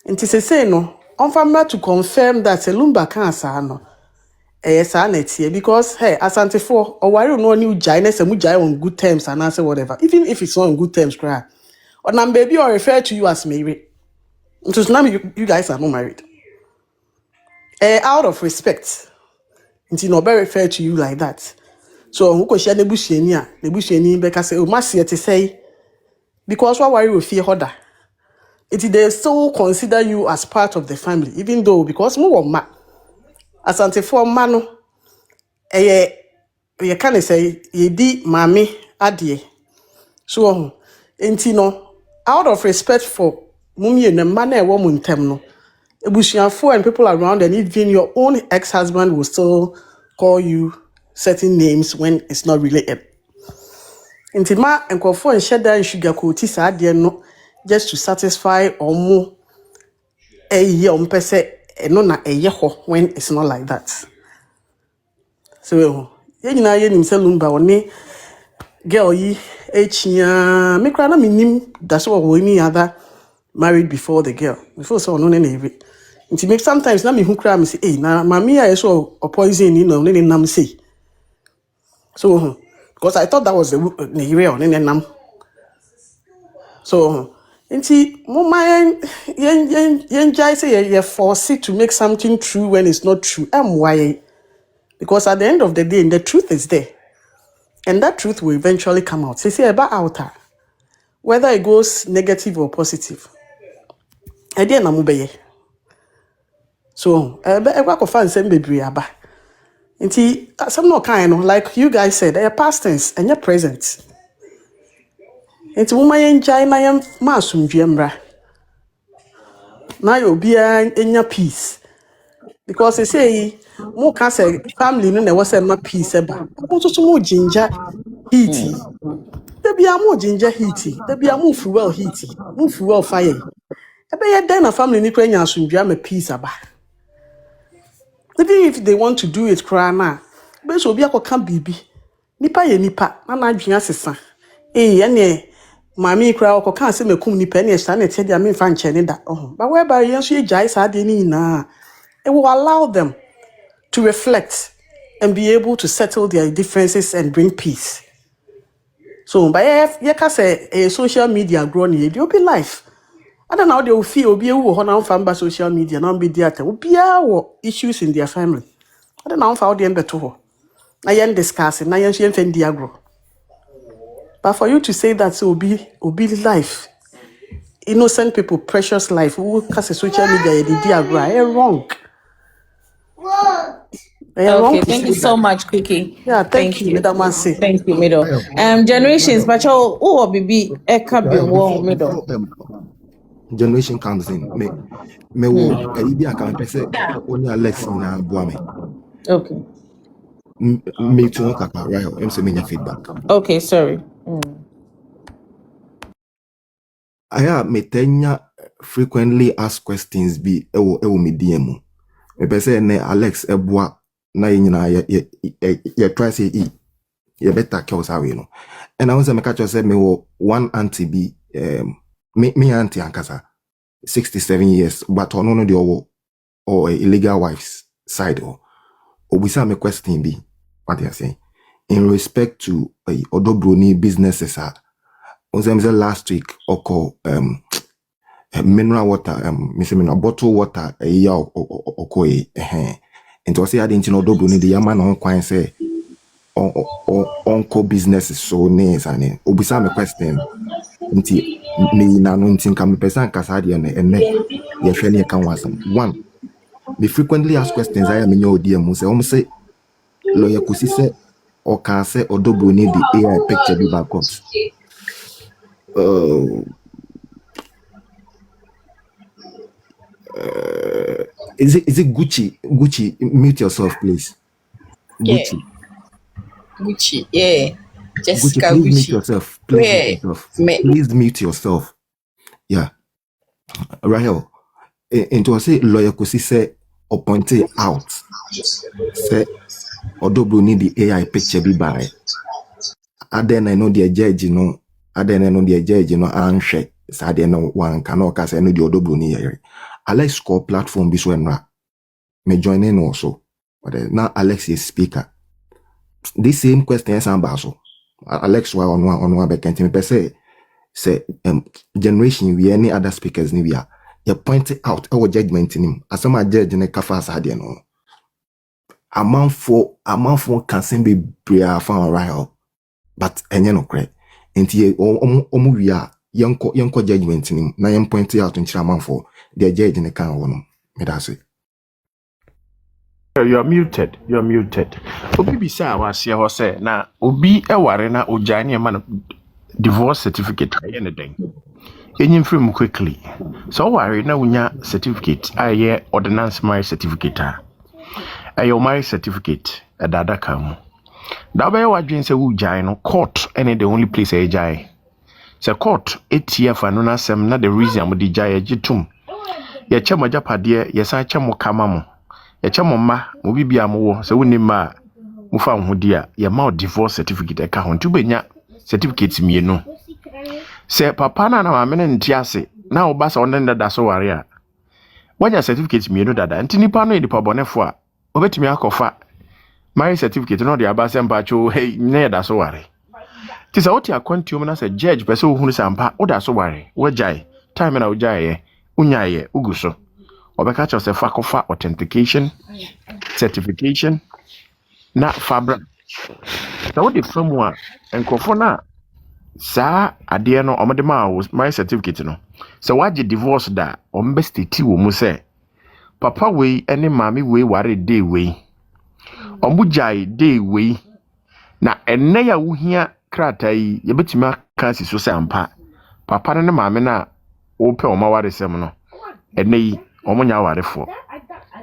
S15: Nti say no. On to confirm that Lumba can say no. Because hey, Asante for or why no new jyness and we on good terms and answer whatever. Even if it's not on good terms, cry. Or now baby or refer to you as married. Because now you guys are not married. Out of respect. Until no be refer to you like that. So who share the busheni beka say, oh must to say because why worry with fear order. They still consider you as part of the family, even though because more ma Asante for mano you can say ye di mami adie. So out of respect for mummy and the man a woman temno. Ebusiafo and people around and even your own ex-husband will still call you certain names when it's not related. Intima and Kofo and Shedda and Sugar Coatis are there no just to satisfy or more no na when it's not like that. So you know Lumba one girl yi echia me kra na minim that's what we any other married before the girl. Before so no na evi. Nti make sometimes na me hu kra me say na mami a so or poison you know ne nam say. So because I thought that was the real ne nam. So nti mo my yen jai say you force it to make something true when it's not true. Why? Because at the end of the day the truth is there. And that truth will eventually come out. Say about outer. Whether it goes negative or positive. I didn't know. So, I go find some baby aba. Nti some no kind of like you guys said, past tense and your present. Nti muma yenjai na yem masumdwe mbra. Na yo bia enya peace. Because they say mo can say family no na was say peace eba. Mo so mo ginger heaty. There be a more ginger heaty. There be a more fuel heaty. More fuel fire. Ebe ye den na family ni kra nya asumdwe am peace aba. Even if they want to do it cry na, be so obi akoka bibi. Nipa ye nipa, na na adwena sesa. Ene mami kra akoka ase mekum nipa ne ehya na tie dia me fa nche ne da. But whereby yen so ye jai sa de ni na, it will allow them to reflect and be able to settle their differences and bring peace. So by ye ka say social media grow ni dey be life. I don't know how they will feel obi ewu ho na on by social media na be there obi a issues in their family. I don't know how they end beto ho. Na yen discussing na yen hye fendi agro. But for you to say that so obi life, innocent people, precious life, who cause social media ye di agro, wrong.
S5: Okay, thank you so much, Cookie.
S15: Yeah, thank you, Madam Mansi.
S5: Thank you, Middle. Generations, but who will be a cabin middle?
S10: Generation comes in. Me wo ibi aka me pese only Alex na boa me.
S5: Okay.
S10: Me too kaka right. Em say me feedback.
S5: Okay, sorry.
S10: Aya me tenya frequently asked questions bi ewo me DM. Me pese ne Alex eboa na nyina ye try say ye better kills away no. And I was say me catch say me wo one auntie bi me auntie ankasa 67 years but ono no the or illegal wife's side or we say me question be what they are saying in respect to Bronii businesses last week oko mineral water mineral bottle water oko and to say I didn't know Bronii the yaman on kwan say onko businesses so names and we say me question nti me na no nti nka me person kasa de ene ye hwe ne kan wasam one me frequently ask questions I am in your DM say lawyer kusi say or can say Bronii the AI picture be backups is it Gucci mute yourself please Gucci
S16: Yeah. Jessica
S10: please mute
S16: Gucci.
S10: yourself please mute yourself yeah Rahel into say lawyer kusi say or pointed out say Bronii the AI picture be by aden I know the judge no aden I know the judge no anhwe sade no one cannot cast no the Bronii here Alex score platform bi so enra me join in also but now Alex is speaker this same question is ambaso Alex wa on one back and me per say generation we any other speakers ni we are you point out our judgment in him as some judge ne kafa sade no amount for can be prayer for right but enye no kre enti omu wi a yenko judgment nim na yen point out nchira for the judge ne kan wo no me da say
S4: you're muted obi bi sa wa se ho say na obi eware na ogya ne ma divorce certificate aye ne den enyim frem quickly so ware na unya certificate aye ordinance marriage certificate aye marriage certificate adada kam da ba wa dwen se wugyan no court any the only place e jai se court etf anu na sem na the reason am di jai agitum Ye chemo japade ye san chemo kama mo. Ye chemo ma mo bibia mo wo se woni ma mo fa ho dia ye ma divorce certificate ka ho ntubenya certificate mienu. Se papa na maame ne ntiase na wo ba sa wonde dada so ware a. Wanya certificate mienu dada nti nipa no edipa bonefo a obetimi akofa marriage certificate no de abase mpacho hey ne da so ware. Ti sa oti akwantium na se judge pese wo hunu sampa wo da so ware wo jai time na wo jai ye unyaye uguso obeka cha se fakofa authentication certification na fabra na wo de famu a enkofo na sa ade no omde ma wo marriage certificate no se waje divorce da ombe state wo mu se papa we ene mami we ware day we omujai day we na enne ya wuhia kratai yebetimi aka si so sampa papa ne maame na wo pe o ma ware sem no enne yi omunya warefo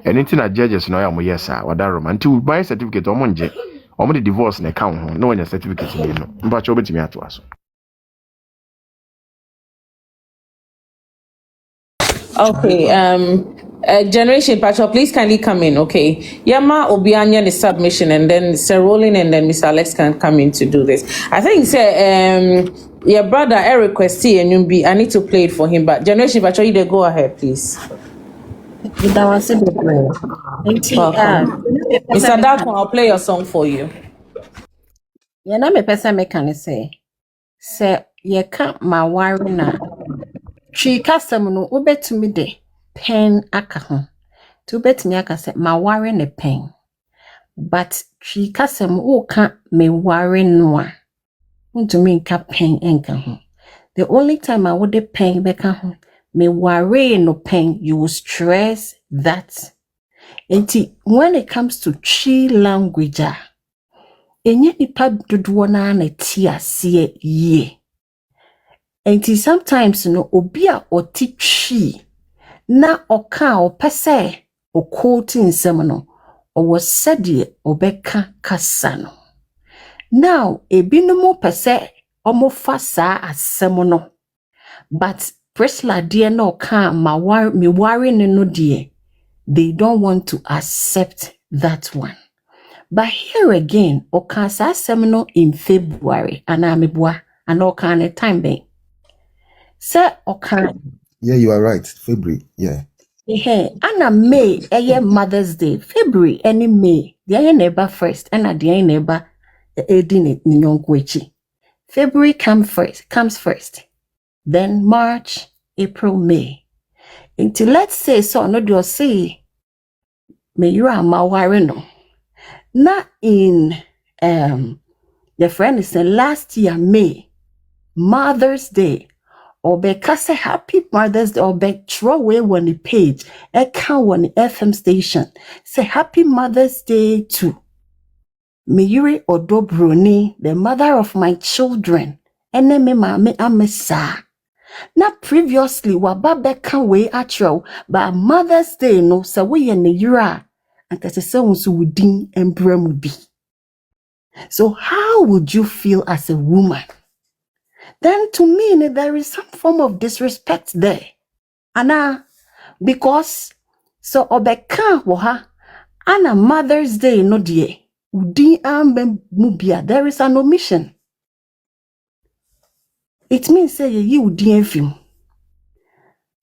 S4: enne ti na judges no ya mo yesa wadaro man ti buy certificate omunje omo divorce na account ho no wanya certificate ni no mba cho betimi ato aso.
S5: Okay, Generation Patrol, please kindly come in, okay? Yama Obianya the submission and then Sir Rolling and then Mr. Alex can come in to do this. I think your brother Eric requested and be I need to play it for him, but Generation Patrol, you go ahead, please.
S8: That was a good way.
S5: Mr. Darko, I'll play your song for you.
S8: Yeah, na me pesa me can say ye can't ma worry na twi kasem no obetumi de pen aka ho to obetumi aka say ma worry ne pen but twi kasem o ka me worry no a untumi nka pen enka ho. The only time I would pen beka ho me worry no pen you will stress that. And when it comes to chi language enye nipa dodoɔ na na ti ase ye. And sometimes no obi a oti twi na oka opese o quote nsɛm no o was said obeka kasa no. Now ebinom pese omo fa saa asɛm no but Priscilla deɛ na oka me worry no deɛ they don't want to accept that one. But here again, okasa semino in February, and I'm a and okane time be. Sir okan.
S10: Yeah, you are right. February, yeah.
S8: Hey, Anna May, Mother's Day, February, any May, the neighbor first, and at the neighbor, Edin Nyongwechi. February comes first. Then March, April, May. Until let's say so, no do say, may you are my warino. Not in the friend is last year May Mother's Day or be say happy Mother's Day or be throw away on the page account on the FM station say happy Mother's Day to Meyuri Odo Bronii, the mother of my children, and then me mama amesa. Not previously wababa can way atro but Mother's Day no so we in the yura and that is so wudin and bremubi. So how would you feel as a woman? Then to me, there is some form of disrespect there. Anna, because so obeka woha, Anna Mother's Day no die, udi ambe mubia, there is an omission. It means say you udi enfim.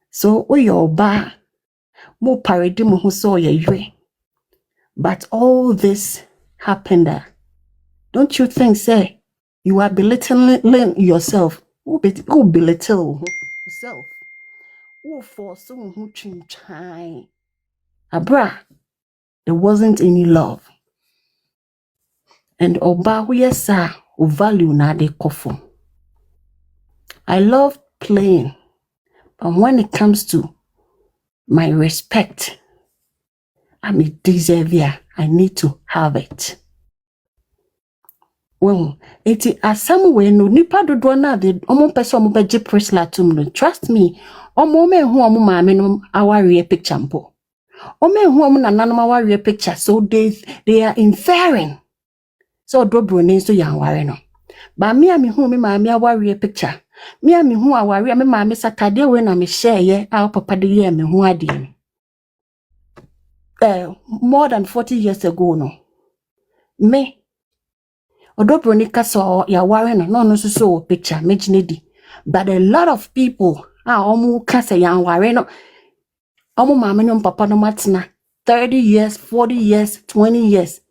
S8: So oyo ba, mo paredi mo huso ye yue. But all this happened. Don't you think, say, you are belittling yourself? Who belittle yourself? Who force who chai? Abra, there wasn't any love. And oba huyesa o value na de kofo. I love playing, but when it comes to my respect, I'm a deserver. I need to have it. Well, eti asam we no nipa dodo na de omo pese omo beje Priscilla tum no. Trust me, omo me hu omo maame no aware picture mpo. Omo hu omo nananom aware picture so they are inferring. So do Bronii so yan ware no. Ba me hu me maame aware picture.
S3: Me a me hu aware me ma me satade we na me share ye a papa de ye me hu ade. More than 40 years ago no. Me odo Bronii kasa ya ware no so picture me ginedi. But a lot of people omu kasa ya ware no omu mama no papa no matena 30 years, 40 years, 20 years.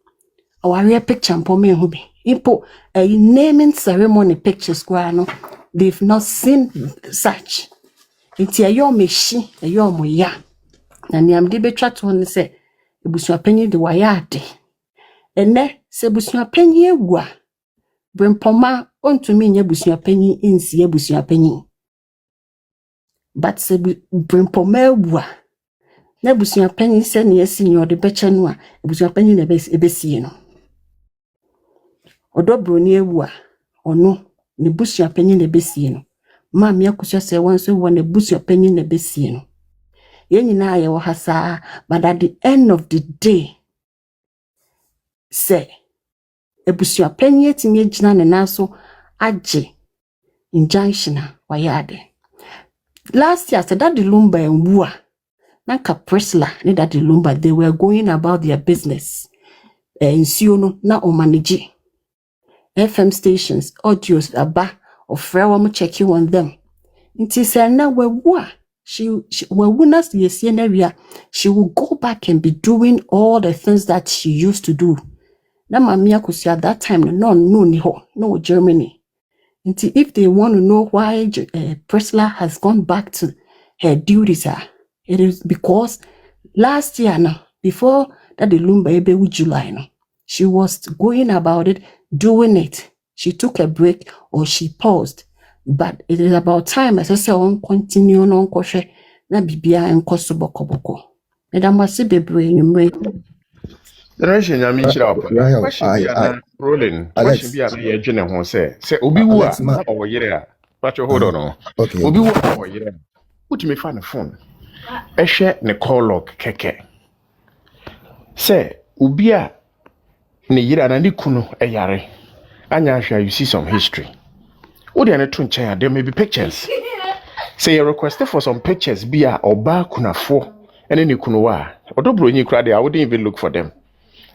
S3: Aware picture mpo me hu bi. Ipo naming ceremony pictures kwa no they've not seen such. Nti ayo meshi ayo moya. Na niam de betwa to ne se ebusuapanyi de waya ade. Ene se ebusuapanyi ewu a Brimpomaa ontumi nye ebusuapanyi insi ebusuapanyi. But se Brimpomaa ewu a na ebusuapanyi se ne esi nye ode beche no a ebusuapanyi na ebesie no. Odo Bronii ewu a ono ne busuapanyi na ebesie no. Maami Akosua se wanso wo ne busuapanyi na ebesie no. Ye nyina ye wo hasa, but at the end of the day say ebusuapanyi etimi agina ne naso age injunction wa yade. Last year said that the Lumba and Wua Nanka Prisla ne that the Lumba they were going about their business. In Siono na o manage FM stations, audios aba or frawa checking on them. It is na we Wua. She winners the area. She will go back and be doing all the things that she used to do. Na Maami Akosua at that time no Germany. If they want to know why Priscilla has gone back to her duties, it is because last year now, before that the Lumba Ebe July now, she was going about it, doing it. She took a break or she paused. But it is about time as I say on continue on koshe na bibia enko so bokoboko. Madam wasi bebre nyumre.
S4: Generation nyame nhyira wo pa.
S10: Rahel,
S4: Question bi
S10: I
S4: ana rolling. Question
S10: Alex,
S4: bi ana ye dwene ho se obi wu a
S10: Alex, ma,
S4: na owoyere a. Patch hold on.
S10: okay,
S4: Obi wu
S10: okay.
S4: a owoyere. Utimi fa ne phone. Ehwe ne call log keke. Se obi a ne yira na ne kunu eyare. Anya hwa you see some history. Odi ane to nchen there may be pictures. Say you requested for some pictures bi a oba kunafo ene ne kunu wa. Odo Bronii kra there I wouldn't even look for them.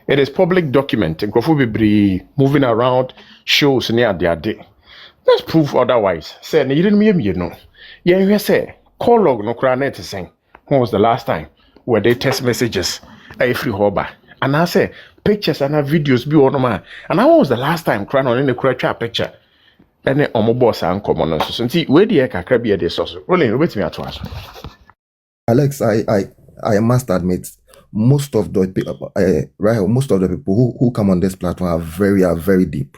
S4: It is public document. Nkrofo bebree moving around shows near their day. Let's prove otherwise. Say ne yire me no. Yen hwe say call log no kra net sen. When was the last time where they text messages free hoba? And I say pictures and videos be on man. And when was the last time kra no ne kra twa picture? Ene omo boss an komo no so. Nti we dey kakra bi e dey so so. Rolling wetimi ato aso.
S10: Alex, I must admit, most of the Rahel, most of the people who come on this platform are very deep.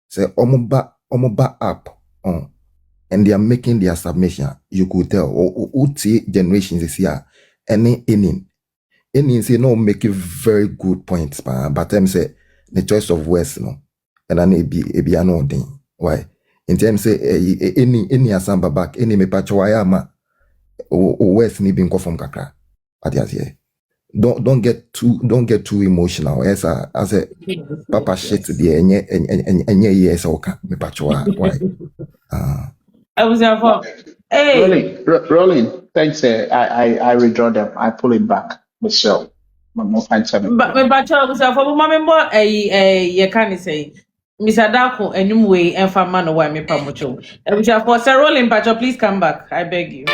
S10: Say omoba app on, and they are making their submission. You could tell uti generations is here. Any say no make a very good points, but them say the choice of words no, and then it be an thing. Why? In terms say any asamba back any me patchwayama o words ni bin from kakra. Atiasie. Don't get too emotional. As a papa shit the enye yes oka me patchwa. Why?
S5: I was there for. Hey.
S14: Rolling. Thanks. I withdraw them. I pull it back. Michelle. More find something.
S5: But me bacha I was there for. Mama member you can say. Miss Adako anyway and for man why me pamucho. I was there for Sir Rolling bacha please come back. I beg you.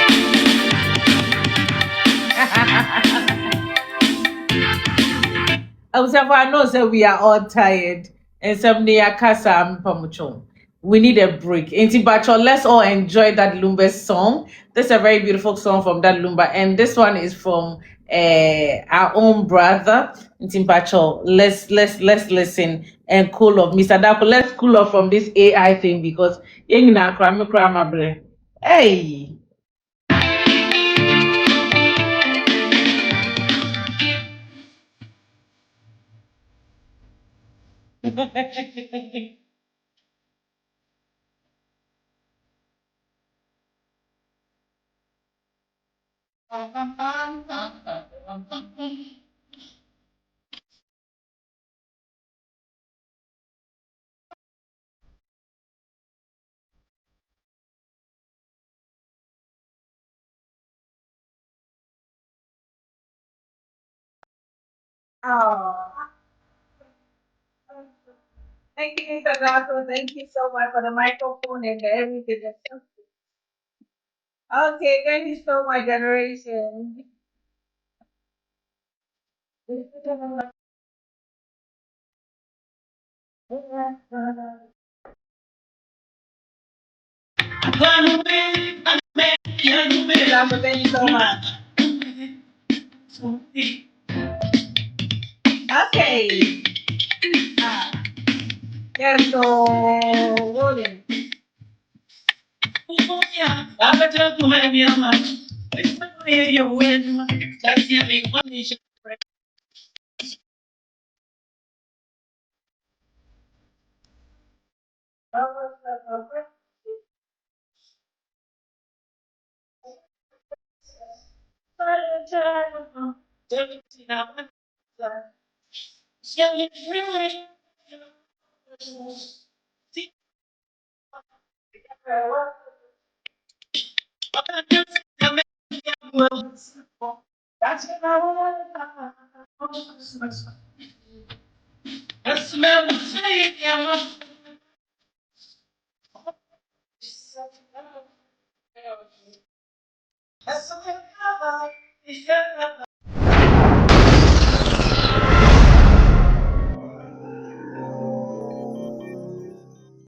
S5: I know that we are all tired and some near casa pamucho. We need a break. Inti Bacho, let's all enjoy that Lumba song. This is a very beautiful song from that Lumba, and this one is from our own brother. Inti Bacho, let's listen and cool off. Mr. Dako, let's cool off from this AI thing because you know, hey. Oh, thank you, Mr. Gato. Thank you so much for the microphone and everything. Okay, thank you so much, generation. Gato, thank you so much. Okay. Yes, so rolling.